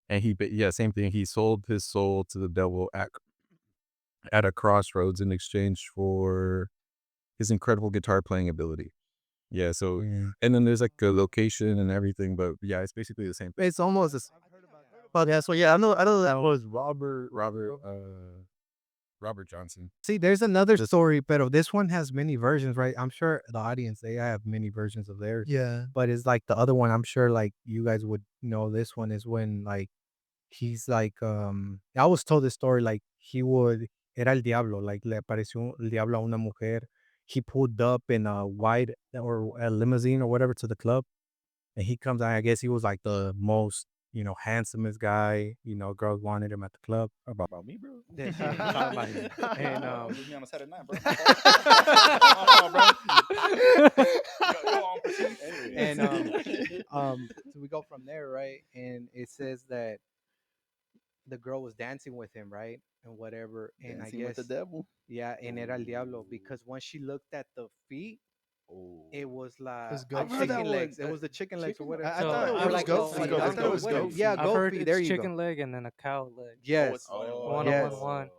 and yeah, same thing. He sold his soul to the devil at a crossroads in exchange for his incredible guitar playing ability. Yeah, so Yeah. and then there's like a location and everything, but yeah, it's basically the same. It's almost but yeah, so yeah, I know that was Robert Johnson. see, there's another story, but this one has many versions, right? I'm sure the audience they have many versions of theirs. Yeah. But it's like the other one, I'm sure like you guys would know this one is when like he's like I was told this story like he would era el diablo, like le apareció el diablo a una mujer. He pulled up in a white or a limousine or whatever to the club and he comes out, I guess he was like the most, handsomest guy. Girls wanted him at the club. About me, bro. Yeah, she was talking about him. And Leave me on a Saturday night, bro. My fault, bro. Go on, proceed. and Anyway. so we go from there, right? And it says that the girl was dancing with him, right? And whatever. And I Dancing with the guess, devil. yeah, en era el diablo, because when she looked at the feet, Oh. it was like was I've goat heard that chicken one. legs. It was the chicken legs or whatever. I So thought I it was like goat oh, feet. like I goat thought it was feet. goat Yeah, feet. I've goat heard feet. it's There you go. chicken leg and then a cow leg. Yes. Oh, it's one and One one. on Yes. one.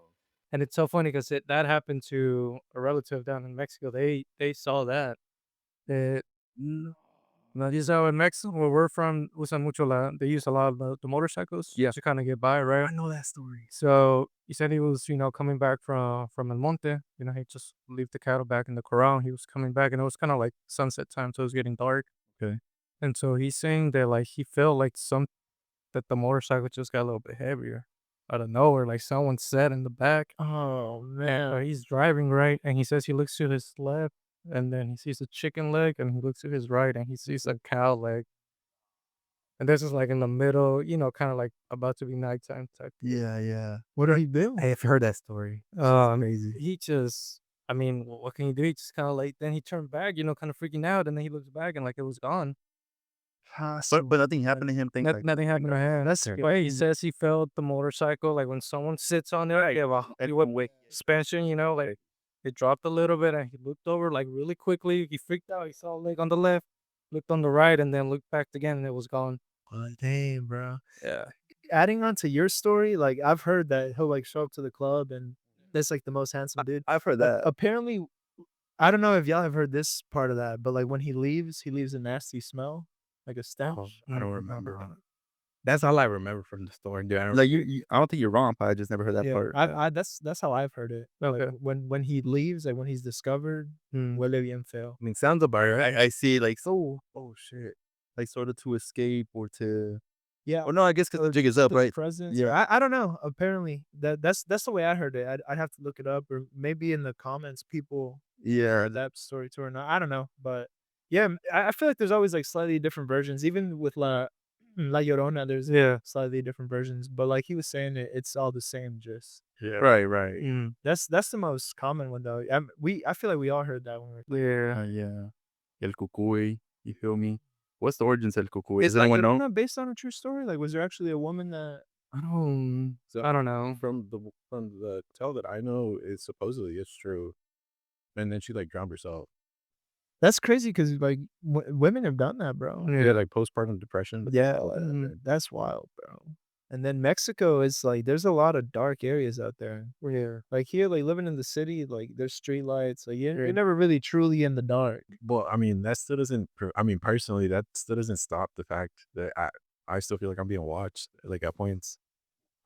And it's so funny because that happened to a relative down in Mexico. They saw that. That no, you know, in Mexico, where we're from, usan mucho they use a lot of the motorcycles to kind of get by, right? I know that story. So he said he was, coming back from El Monte. He just leave the cattle back in the corral. He was coming back, and it was kind of like sunset time, so it was getting dark. Okay. And so he's saying that like he felt like that the motorcycle just got a little bit heavier out of nowhere, like someone sat in the back. Oh man, he's driving right, and he says he looks to his left, and then he sees a chicken leg, and he looks to his right, and he sees a cow leg. And this is like in the middle, kind of like about to be nighttime type. Yeah, yeah. What did he do? I have heard that story. Crazy. He just, I mean, what can you do? He just kind of like, then he turned back, kind of freaking out, and then he looks back and like it was gone. But nothing happened to him. Things like Nothing happened to him. That's But he says he felt the motorcycle, like when someone sits on it, like with suspension, like it dropped a little bit, and he looked over like really quickly. He freaked out. He saw a leg on the left, looked on the right, and then looked back again, and it was gone. oh, damn, bro. Yeah. Adding on to your story, like I've heard that he'll like show up to the club and that's like the most handsome dude. I've heard that. Apparently, I don't know if y'all have heard this part of that, but like when he leaves a nasty smell, like a stench. I don't remember. That's all I remember from the story, dude. I don't, Like I don't think you're wrong, but I just never heard that Yeah, part. I that's how I've heard it. Like Okay. when he leaves, like when he's discovered, huele bien feo. I mean, sounds about right. I see like so. Oh shit! Like sort of to escape or to. Yeah. Oh no, I guess because the jig is up, The right? presence. Yeah. I don't know. Apparently, that's the way I heard it. I'd have to look it up, or maybe in the comments, people Yeah. heard that story too or not. I don't know, but yeah, I feel like there's always like slightly different versions. Even with La Llorona, there's slightly different versions. But like he was saying, it's all the same. Just Yeah. Right. that's the most common one though. I feel like we all heard that one. Yeah. Yeah. El cucuy. You feel me? What's the origins of El cucuy? Is Does anyone know? Llorona based on a true story? Like, was there actually a woman that? I don't know. From the tell that I know, is supposedly it's true, and then she like drowned herself. That's crazy because like women have done that, bro. Yeah, like postpartum depression. Yeah, that's wild, bro. And then Mexico is like, there's a lot of dark areas out there. Yeah. Like here, like living in the city, like there's street lights. Like you're never really truly in the dark. Well, I mean, that still doesn't. I mean, personally, that still doesn't stop the fact that I still feel like I'm being watched. Like at points,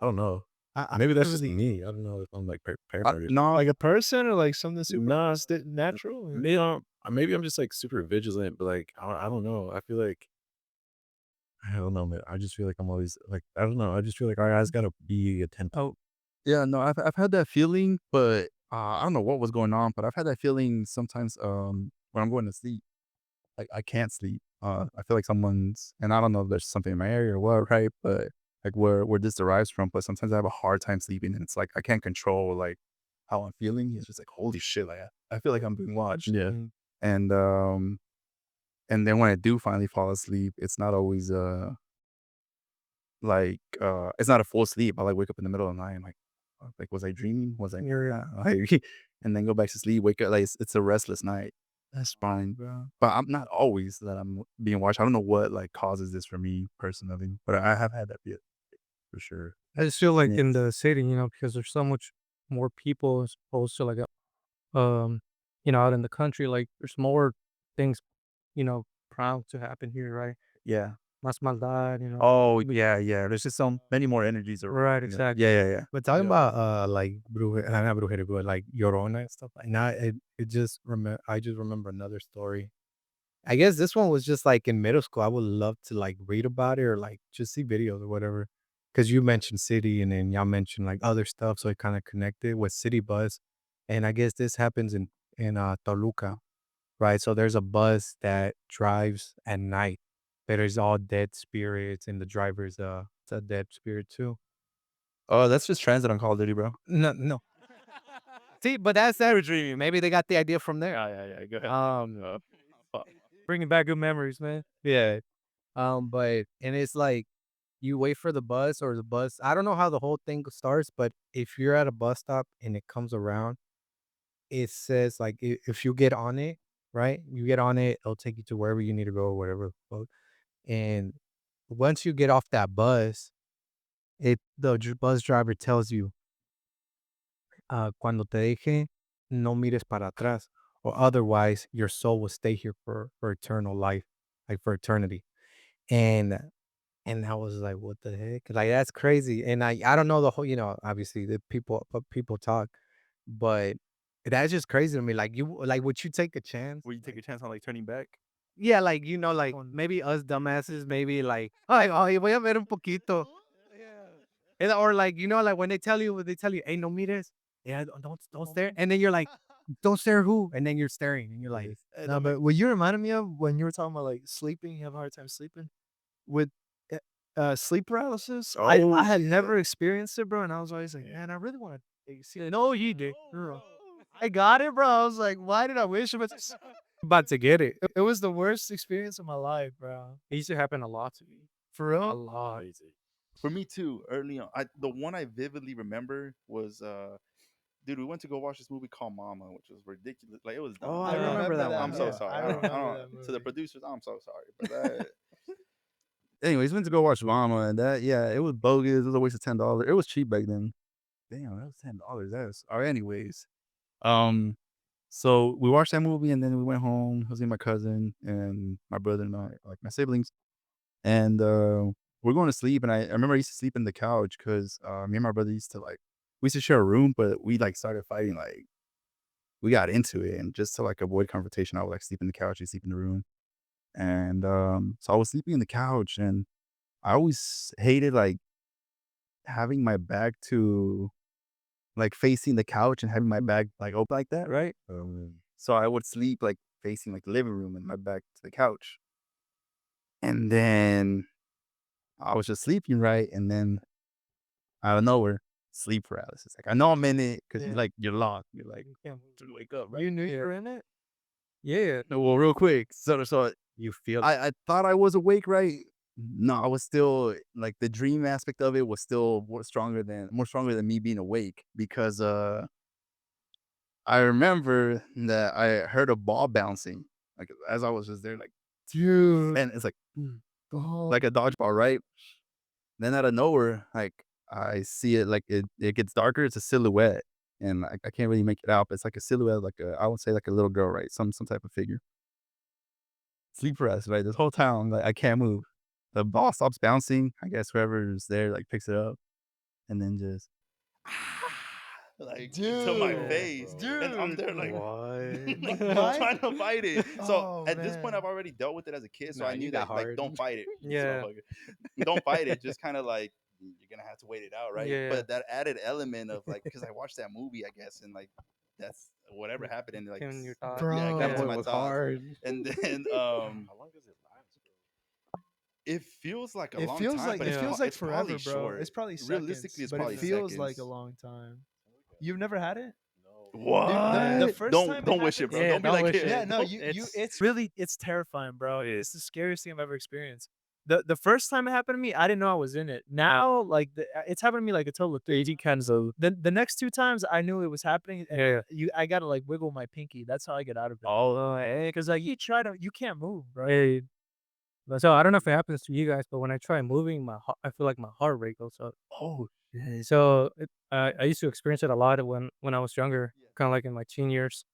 I don't know. Maybe that's just me. I don't know if I'm like paranoid. No. Like a person or like something super Nah, natural. maybe I'm just like super vigilant, but like I don't know. I feel like I don't know, man. I just feel like I'm always like I don't know. I just feel like our eyes gotta be attentive. Oh, yeah. No, I've had that feeling, but I don't know what was going on. But I've had that feeling sometimes. When I'm going to sleep, like I can't sleep. I feel like someone's, and I don't know if there's something in my area or what, right? But like where this derives from. But sometimes I have a hard time sleeping, and it's like I can't control like how I'm feeling. It's just like holy shit, like I feel like I'm being watched. Yeah. And then when I do finally fall asleep, it's not always it's not a full sleep. I like wake up in the middle of the night and like was I dreaming? Was I like, and then go back to sleep, wake up like it's a restless night. That's fine, bro. But I'm not always that I'm being watched. I don't know what like causes this for me personally, but I have had that for sure. I just feel like Yeah. in the city, because there's so much more people as opposed to like, out in the country, like there's more things, proud to happen here, right? Yeah. Más maldad, Oh yeah, yeah. There's just so many more energies around. Right, you know? exactly. Yeah. But talking about like not brujeria, but like Llorona and stuff like that, I just remember another story. I guess this one was just like in middle school. I would love to like read about it or like just see videos or whatever. Cause you mentioned city and then y'all mentioned like other stuff, so it kind of connected with city bus. And I guess this happens in Toluca, right? So there's a bus that drives at night, But it's all dead spirits, and the driver's it's a dead spirit too. Oh, that's just transit on Call of Duty, bro. No, no. See, but that's their dream. Maybe they got the idea from there. Yeah. Go ahead. Bringing back good memories, man. Yeah. But and it's like you wait for the bus or the bus. I don't know how the whole thing starts, but if you're at a bus stop and it comes around, it says like if you get on it, right? You get on it, it'll take you to wherever you need to go or whatever. And once you get off that bus, the bus driver tells you, cuando te deje, no mires para atrás, or otherwise your soul will stay here for eternal life, like for eternity. And and I was like, what the heck? Like that's crazy. And I don't know the whole, obviously the people talk, but that's just crazy to me. Like would you take a chance? Will you take a chance on like turning back? Yeah, like like maybe us dumbasses, maybe like, voy a ver un poquito. Or like, like when they tell you, hey, no mires. Yeah, don't stare. And then you're like, don't stare who? And then you're staring and you're like, No, but what you reminded me of when you were talking about like sleeping, you have a hard time sleeping with sleep paralysis. I had never experienced it, bro, and I was always like, man, I really want to see it. No, you did. Bro. I got it, bro. I was like, why did I wish it was About to get it. it was the worst experience of my life, bro. It used to happen a lot to me. For A real? lot. For me too, early on, the one I vividly remember was dude, we went to go watch this movie called Mama, which was ridiculous. Like it was dumb. Oh, I remember that. I'm so Yeah, sorry. I I don't, remember that to the movie. producers, I'm so sorry. But that, Anyways, went to go watch Mama, and that, yeah, it was bogus. It was a waste of $10. It was cheap back then. Damn, that was $10. That's all right. Anyways, so we watched that movie, and then we went home. I was with my cousin and my brother and my siblings, and we're going to sleep. And I remember I used to sleep in the couch because me and my brother used to we used to share a room, but we started fighting. Like we got into it, and just to avoid confrontation, I would sleep in the couch, and sleep in the room. And so I was sleeping in the couch, and I always hated having my back to facing the couch and having my back open like that, right? So I would sleep facing the living room and my back to the couch. And then I was just sleeping, right? And then out of nowhere, sleep paralysis. Like I know I'm in it because you're locked. You're can't to wake up, right? You knew you were in it? Yeah. No, well, real quick. So you feel I thought I was awake, right? No, I was still the dream aspect of it was still more stronger than me being awake because I remember that I heard a ball bouncing as I was just there Dude. and it's Oh. like a dodgeball, right? Then out of nowhere, I see it it gets darker. It's a silhouette, and I can't really make it out. But it's like a silhouette, I would say a little girl, right? Some type of figure. Sleep paralysis, right? This whole time, I can't move. The ball stops bouncing. I guess whoever's there picks it up, and then just like to my Dude. face, and I'm there What? trying to fight it. So Oh, at this point, man. I've already dealt with it as a kid, so Nah, I knew you that got hard. don't fight it, you Yeah. motherfucker. Don't fight it. Just kind of you're gonna have to wait it out, right? Yeah. But that added element of because I watched that movie, I guess, and that's whatever happened, and Came in your thoughts. Bro. yeah, it That came into boy my was thoughts, hard. and then How long does it last, bro? it feels like a It long feels time, like but it it's feels pro- like it's forever, probably bro. short. It's probably seconds, Realistically, it's but probably it feels like a seconds. long time. You've never had it? No. What? The first time it Don't wish it, happened- bro. Yeah, don't be don't like wish him. it. Yeah, no, Don't- it's really it's terrifying, bro. It's the scariest thing I've ever experienced. The first time it happened to me, I didn't know I was in it. Now, it's happened to me a total of 3 times. So the next 2 times I knew it was happening, and I gotta wiggle my pinky. That's how I get out of it. Oh, Because you can't move, bro. hey. But so I don't know if it happens to you guys, but when I try moving, I feel like my heart rate goes up. oh shit. So I used to experience it a lot when I was younger, kind of in my teen years.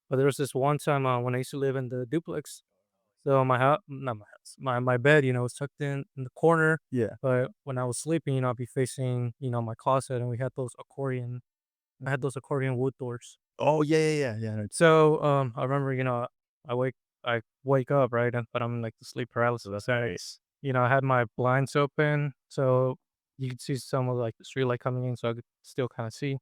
But there was this one time when I used to live in the duplex. So my house, not my house, my bed, was tucked in the corner. Yeah. But when I was sleeping, I'd be facing, my closet, and we had those I had those accordion wood doors. Oh yeah. So I remember, I wake I wake up, right, but I'm like the sleep paralysis. That's nice. I had my blinds open, so you could see some of the street light coming in, so I could still kind of see.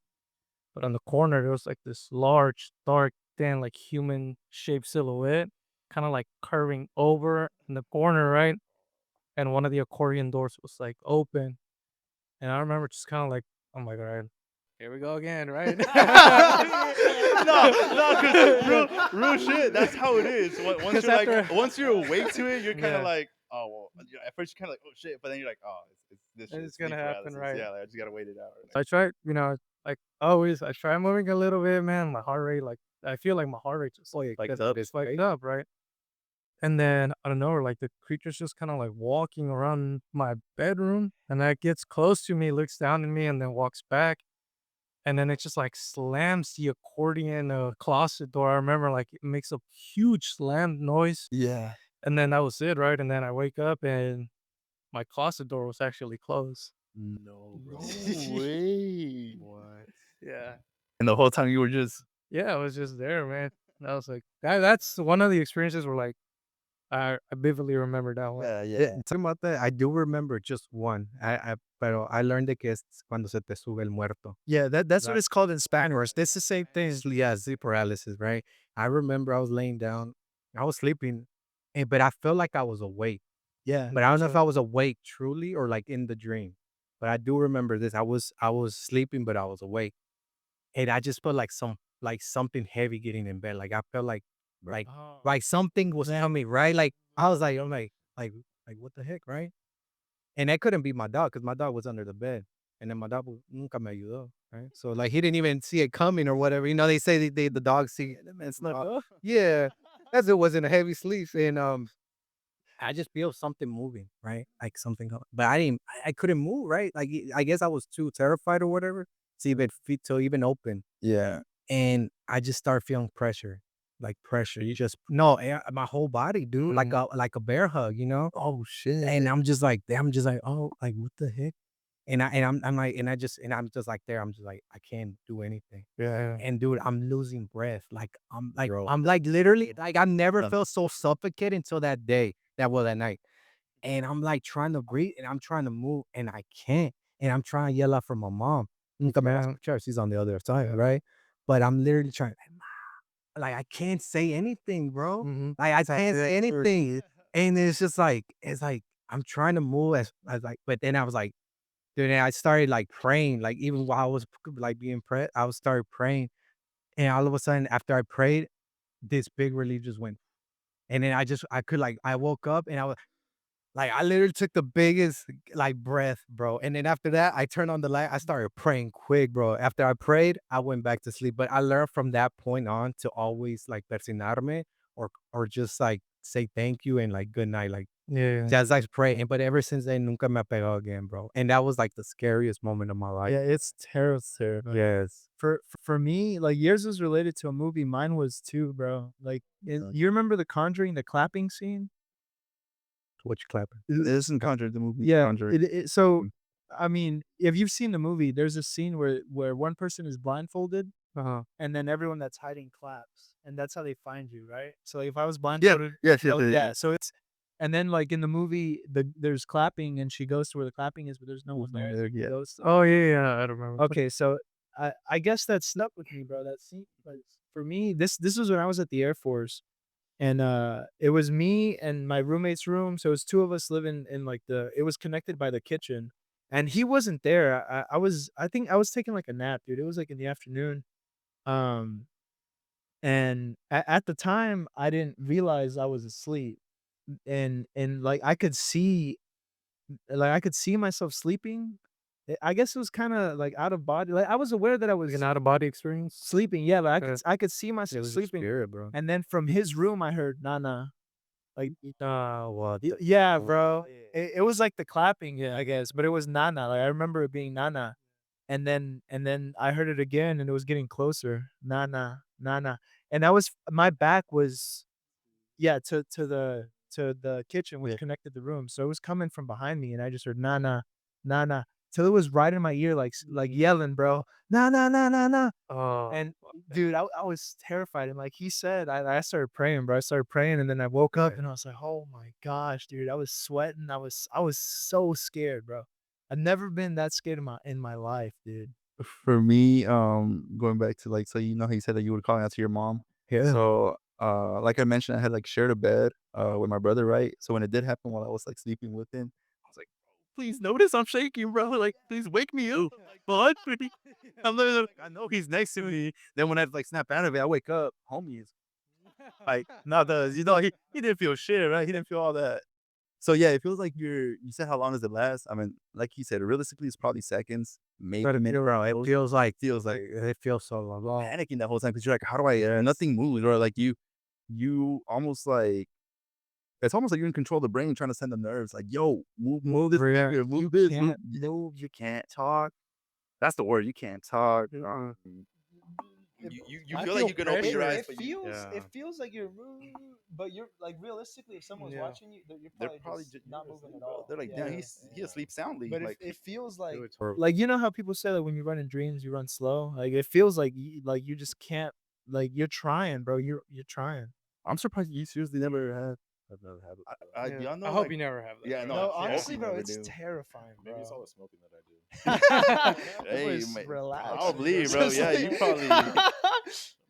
But on the corner, there was this large, dark, thin, human shaped silhouette, kind of curving over in the corner, right? and one of the accordion doors was like open, and I remember just kind of like, oh my god, here we go again, right? No, because real shit. That's how it is. Once 'Cause you're like, after- once you're awake to it, you're kind of Yeah. like, oh well. At first, you're kind of like, oh shit, but then you're like, oh, it's this shit, It's sleep gonna happen, paralysis. right? Yeah, like, I just gotta wait it out. So I tried, like always, I try moving a little bit, man. My heart rate, like I feel like my heart rate just Oh, yeah, like spiked it's up, spiked right? up, right? And then I don't know, like the creature's just kind of like walking around my bedroom, and that gets close to me, looks down at me, and then walks back. And then it just like slams the accordion closet door. I remember like it makes a huge slam noise. Yeah. And then that was it, right? And then I wake up and my closet door was actually closed. No, bro. way. What? Yeah. And the whole time you were just Yeah, I was just there, man. And I was like, that's one of the experiences where like I vividly remember that one. yeah. Talking about that, I do remember just one. Pero I learned it que es cuando se te sube el muerto. Yeah, that's what Right. it's called in Spanish. It's the same thing. Yeah, sleep paralysis, right? I remember I was laying down, I was sleeping, but I felt like I was awake. Yeah. But I don't know if I was awake truly or like in the dream. But I do remember this. I was sleeping, but I was awake, and I just felt like something heavy getting in bed. Like I felt like Oh. like something was on me, right? Like I was like, I'm like what the heck, right? And that couldn't be my dog because my dog was under the bed. And then my dog nunca me ayudó, right? So like he didn't even see it coming or whatever. You know, they say the dogs see it's not yeah. As it was in a heavy sleep. And I just feel something moving, right? Like something but I couldn't move, right? Like I guess I was too terrified or whatever to even open. Yeah. And I just start feeling pressure. Like pressure. You just no, my whole body, dude. Like a bear hug, you know? Oh shit. And I'm just like, oh, like what the heck? I'm like, and I'm just like there. I'm just like, I can't do anything. Yeah. And dude, I'm losing breath. Like Bro. I'm like literally like I never Done. felt so suffocated until that day. That night. And I'm like trying to breathe and I'm trying to move and I can't. And I'm trying to yell out for my mom. Man. She's on the other side, right? But I'm literally trying like I can't say anything, bro. Mhm. Like I can't say anything. And it's like I'm trying to move as like, but then I was like, dude, and I started like praying, like even while I was like being prayed, I was started praying. And all of a sudden after I prayed, this big relief just went. And then I could like I woke up and I was like I literally took the biggest like breath, bro. And then after that, I turned on the light. I started praying quick, bro. After I prayed, I went back to sleep. But I learned from that point on to always like persignarme or just like say thank you and like good night. Like Yeah. just like pray. And but ever since then, nunca me ha pegado again, bro. And that was like the scariest moment of my life. Yeah, it's terrifying. Yes. For me, like yours was related to a movie. Mine was too, bro. Like, you remember The Conjuring, the clapping scene? What you clapping? It isn't Conjuring the movie. Yeah. Conjuring. So, I mean, if you've seen the movie, there's a scene where one person is blindfolded, and then everyone that's hiding claps, and that's how they find you, right? So, like, if I was blindfolded, Yes. yeah. So it's, and then like in the movie, there's clapping, and she goes to where the clapping is, but there's no one there. there, yeah. Goes to- Oh yeah, I remember. Okay, so I guess that snuck with me, bro. That scene, but for me, this was when I was at the Air Force, and it was me and my roommate's room. So it was two of us living in like it was connected by the kitchen, and he wasn't there. I think I was taking like a nap, dude. It was like in the afternoon, um, and at the time I didn't realize I was asleep, and like I could see myself sleeping. I guess it was kind of like out of body. Like I was aware that I was Like an out of body experience. sleeping. Yeah, but Yeah. I could see It myself was a sleeping. spirit, bro. And then from his room, I heard Nana. Like, What? yeah, bro. It was like the clapping, yeah, I guess, but it was Nana. Like I remember it being Nana, and then I heard it again, and it was getting closer. Nana, Nana, and that was my back was, yeah, to the kitchen, which connected the room. So it was coming from behind me, and I just heard Nana, Nana, till it was right in my ear, like yelling, bro, na na na na na. Oh. And dude, I was terrified. And like he said, I started praying, bro. I started praying, and then I woke up and I was like, oh my gosh, dude. I was sweating. I was so scared, bro. I've never been that scared in my life, dude. For me, going back to like, so you know how you said that you were calling out to your mom. Yeah. So like I mentioned, I had like shared a bed with my brother, right? So when it did happen while I was like sleeping with him, I was like, please notice I'm shaking, bro. Like, please wake me up. Bud, I'm literally like, I know he's next to me. Then when I like snap out of it, I wake up, homie is like, not the, he didn't feel shit, right? He didn't feel all that. So yeah, it feels like you said how long does it last? I mean, like you said, realistically, it's probably seconds, maybe But minutes. you're right. It Feels like it feels so long. panicking the whole time because you're like, how do I? Nothing moves, or like you almost like it's almost like you're in control of the brain, trying to send the nerves, like, yo, move this Yeah. finger, move You this, can't move. You can't talk. That's the word. You can't talk. You I feel feel like you can open your eyes, it but you feels Yeah. it feels like you're but you're like realistically, if someone's Yeah. watching you, you're they're probably, probably just just not you're moving asleep, at bro. all. They're like, Yeah. damn, he asleep soundly. But Like it feels like It's horrible. like you know how people say like when you run in dreams you run slow. Like it feels like you just can't, like you're trying, bro. You're trying. I'm surprised you seriously never had. I've never had it. Yeah. y'all know, I hope like, you never have that. yeah, no, No, I hope honestly, you bro, never it's do. terrifying, Maybe it's all bro. the smoking that I do. Hey, Boys, man, relax. probably, bro. Yeah, you probably.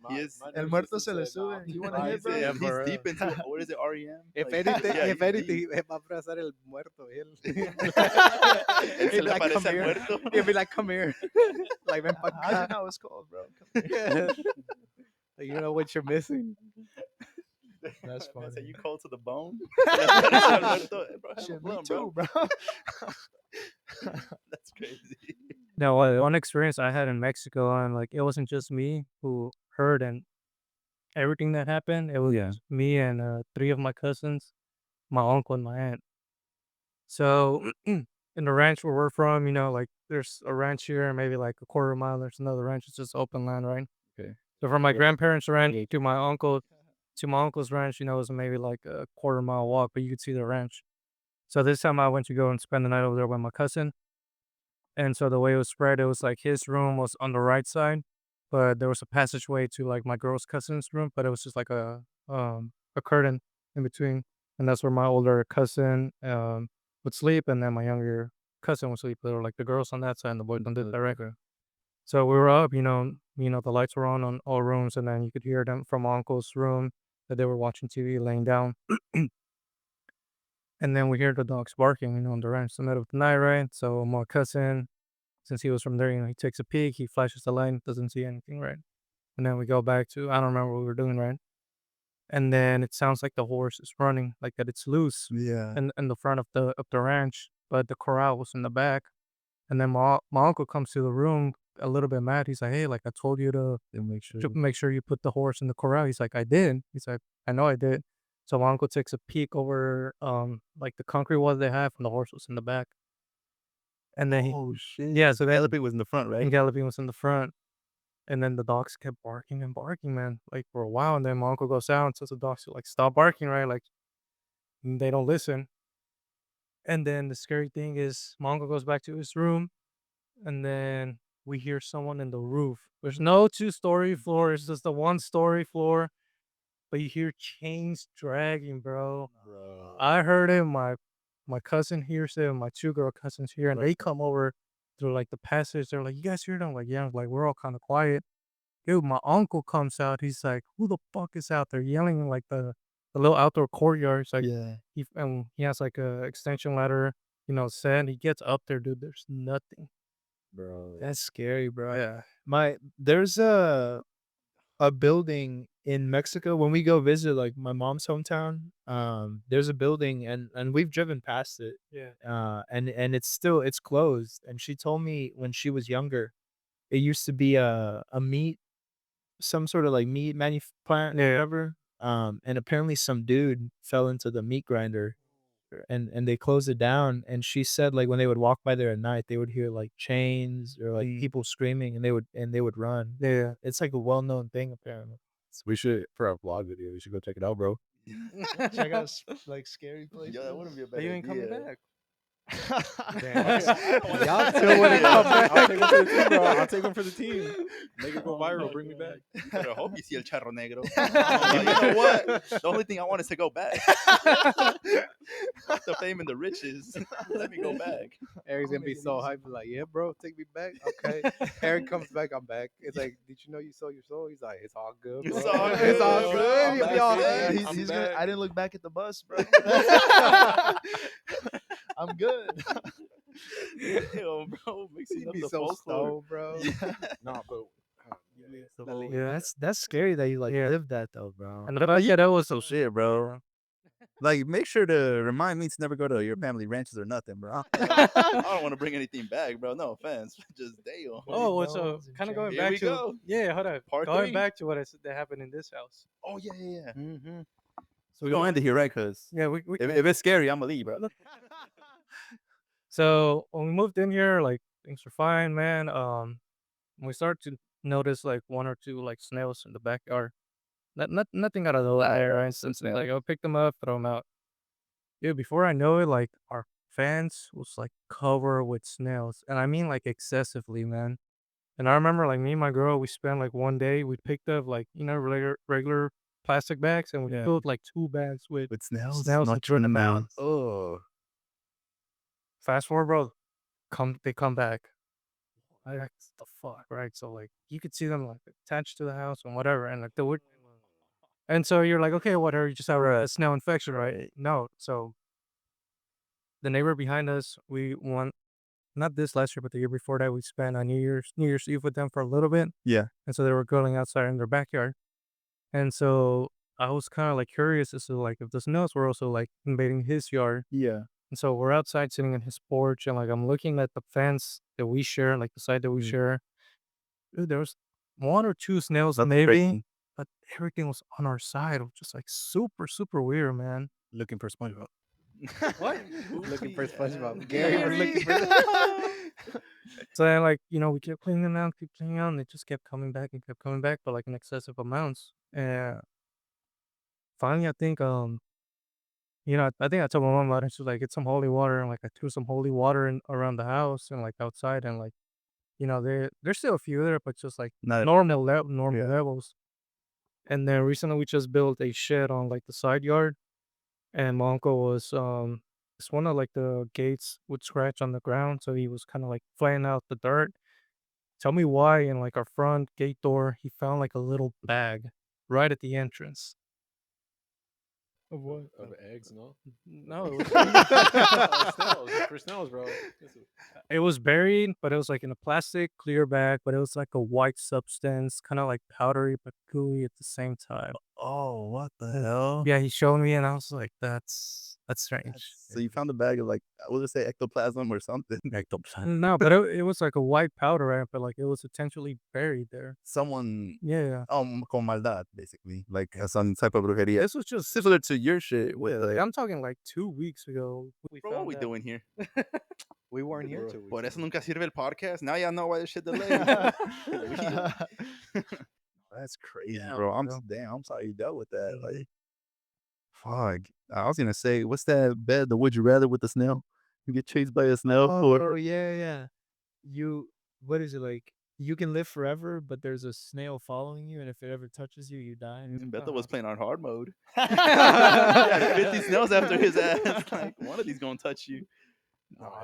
He is. El muerto se le sube. You want to hit, bro? He's deep into what is it? REM. If Like, anything, yeah, if he's anything, deep. va a abrazar el muerto. Él He'll se be le like, parece come al here. muerto. He'll be like, come here. Like, ven pa How'd you acá. know it's called, bro? Come here. Like, you know what you're missing. That's Man, funny. say you cold to the bone. Se le parece al muerto. Bro, have a Shit, me blunt, too, bro. bro. That's crazy. No, one experience I had in Mexico, and like it wasn't just me who heard and everything that happened. It was Yeah. me and three of my cousins, my uncle and my aunt. So in the ranch where we're from, like there's a ranch here, and maybe like a quarter mile, there's another ranch. It's just open land, right? Okay. So from my grandparents' ranch to my uncle's ranch, it was maybe like a quarter mile walk, but you could see the ranch. So this time I went to go and spend the night over there with my cousin. And so the way it was spread, it was like his room was on the right side, but there was a passageway to like my girl's cousin's room, but it was just like a curtain in between. And that's where my older cousin would sleep, and then my younger cousin would sleep. There were like the girls on that side and the boys on this directly. So we were up, the lights were on all rooms, and then you could hear them from my uncle's room that they were watching TV, laying down. And then we hear the dogs barking, on the ranch in the middle of the night, right? So my cousin, since he was from there, he takes a peek, he flashes the light, doesn't see anything, right? And then we go back to, I don't remember what we were doing, right? And then it sounds like the horse is running, like that it's loose Yeah. in the front of the ranch, but the corral was in the back. And then my uncle comes to the room a little bit mad. He's like, hey, like I told you to make sure you put the horse in the corral. He's like, I did. He's like, I know I did. So my uncle takes a peek over like the concrete wall they have, and the horse was in the back. And then Oh shit. yeah, so then Galloping was in the front, right? Galloping was in the front. And then the dogs kept barking and barking, man, like for a while. And then my uncle goes out and says the dogs to like stop barking, right? Like they don't listen. And then the scary thing is my uncle goes back to his room, and then we hear someone in the roof. There's no 2-story floor, it's just the 1-story floor. But you hear chains dragging, bro. I heard it, my cousin hears it, and my two girl cousins here, and they come over through like the passage. They're like, you guys hear them? Like, yeah, like we're all kind of quiet. Dude, my uncle comes out. He's like, who the fuck is out there yelling in like the little outdoor courtyard? It's like Yeah. he has like a extension ladder, set. He gets up there, dude. There's nothing. Bro. That's scary, bro. Yeah. There's a building in Mexico when we go visit like my mom's hometown. There's a building and we've driven past it. Yeah. And it's closed. And she told me when she was younger, it used to be a meat, some sort of like meat plant or Yeah. whatever. And apparently some dude fell into the meat grinder and they closed it down. And she said like when they would walk by there at night, they would hear like chains or like people screaming and they would run. Yeah. It's like a well-known thing apparently. So we should, for our vlog video, we should go check it out, bro. Check out like scary places. Yo, that wouldn't be a bad Are you idea. ain't coming back? Y'all still wouldn't come back. I'll take one for the team, bro. I'll take one for the team. Make it go viral. Bring me back. But I hope you see El Charro Negro. You know what? The only thing I want is to go back. Fuck the fame and the riches. Let me go back. Eric's gonna be so hyped, like, yeah, bro, take me back. Okay. Eric comes back, I'm back. It's like, did you know you sold your soul? He's like, it's all good, bro. It's all It's all good. good. I'm He'll be back, all baby. good. Yeah, he's gonna. I didn't look back at the bus, bro. I'm good. Yo, bro, mixing He'd up be the so folklore. stoned, bro. Nah, but Yeah, That's scary that you like Yeah. lived that though, bro. and yeah, that was so Shit, bro. Like, make sure to remind me to never go to your family ranches or nothing, bro. I don't want to bring anything back, bro. No offense. Just damn. Oh, well, Bones so and kind of chains. going Here back we to go. yeah, hold on. Part Going 3. back to what I said that happened in this house. Oh yeah, yeah, yeah. Mm-hmm. So we're gonna end it here, right? Because Yeah, we if it's scary, I'm gonna leave, bro. So when we moved in here, like things were fine, man. We started to notice like 1 or 2 like snails in the backyard. Nothing out of the wire, right? Since like I'll pick them up, throw them out. Dude, before I know it, like our fence was like covered with snails, and I mean like excessively, man. And I remember like me and my girl, we spent like one day, we picked up like regular plastic bags, and we filled like 2 bags with With snails, snails not and threw in the mound. Oh, Fast forward, bro. They come back. I like the fuck, right? So like you could see them like attached to the house and whatever, and like the wood. And so you're like, okay, whatever. You just have a snail infection, right? No. So the neighbor behind us, we won not this last year, but the year before that, we spent on New Year's Eve with them for a little bit. yeah. And so they were grilling outside in their backyard. And so I was kind of like curious as to like if the snails were also like invading his yard. Yeah. And so we're outside sitting in his porch, and like I'm looking at the fence that we share, like the side that we share. Dude, there was 1 or 2 snails, That's maybe, crazy. but everything was on our side. It was just like super, super weird, man. Looking for SpongeBob. What? Looking for Yeah. SpongeBob. Gary was looking for So then, like, we kept cleaning them out, and they just kept coming back and kept coming back, but like in excessive amounts. And finally, I think, I think I told my mom about it. She was like, get some holy water, and like I threw some holy water in around the house and like outside, and like, there's still a few there, but just like Not normal levels. And then recently we just built a shed on like the side yard, and my uncle was it's one of like the gates would scratch on the ground, so he was kind of like flattening out the dirt. Tell me why in like our front gate door he found like a little bag right at the entrance. Of what? Of eggs, no? No, it was, Snails. For snails, bro. it was buried, but it was like in a plastic clear bag, but it was like a white substance, kind of like powdery but gooey at the same time. Oh, what the hell? Yeah, he showed me, and I was like, that's strange. So you found a bag of like, what did it say, ectoplasm or something? Ectoplasm. No, but it was like a white powder, right? But like it was intentionally buried there. Someone, Yeah. con maldad, basically, like some type of brujeria. This was just similar to your shit. Like, I'm talking like 2 weeks ago. Bro, what we doing here? We weren't here 2 weeks Por eso ago. nunca sirve el podcast. Now y'all know why this shit delayed. that's crazy, Yeah, bro. I'm sorry you dealt with that. Like, fuck. I was gonna say, what's that bed? The would you rather with the snail? You get chased by a snail, Oh yeah. What is it like? You can live forever, but there's a snail following you, and if it ever touches you, you die. Beto was playing on hard mode. Yeah, 50 snails after his ass. Like, one of these gonna touch you.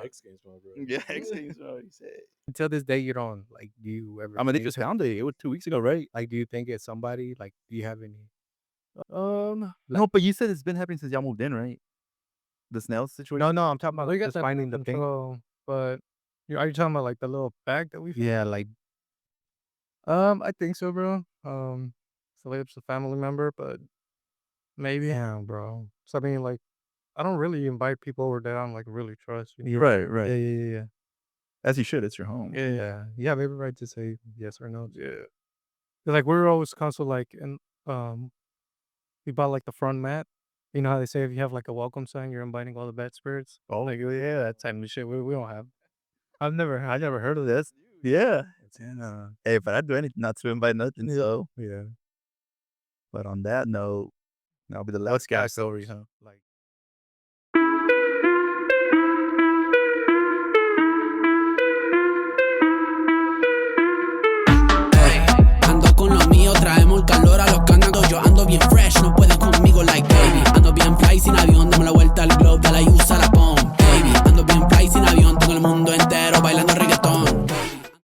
X Games, bro. Yeah, X Games, bro. He said. Until this day, you don't like. Do you ever? I mean, they think- just found it. It was 2 weeks ago, right? like. Do you think it's somebody? Like, do you have any? No, but you said it's been happening since y'all moved in, right? The snail situation. No, I'm talking about We got just that finding the thing. control, but are you talking about like the little bag that we found? Yeah, like I think so, bro. So it's a family member, but maybe, yeah, bro. So I mean, like, I don't really invite people over that I don't like really trust. Right, right. Yeah. As you should. It's your home. Yeah. You have every right to say yes or no. Yeah. Like we're always constantly like, and we bought like the front mat. You know how they say if you have like a welcome sign, you're inviting all the bad spirits. Oh, Like yeah, that type of shit. We don't have. I never heard of this. Yeah. Hey, but I'd do anything not to invite nothing. So Yeah. but on that note, I'll be the last guy story, huh? like. Ando con los míos, traemos el calor a los cantos. Yo ando bien fresh, no pueden conmigo like baby. Ando bien fly sin avión, dame la vuelta al globe, ya la use tú se la pon. Baby, ando bien fly sin avión,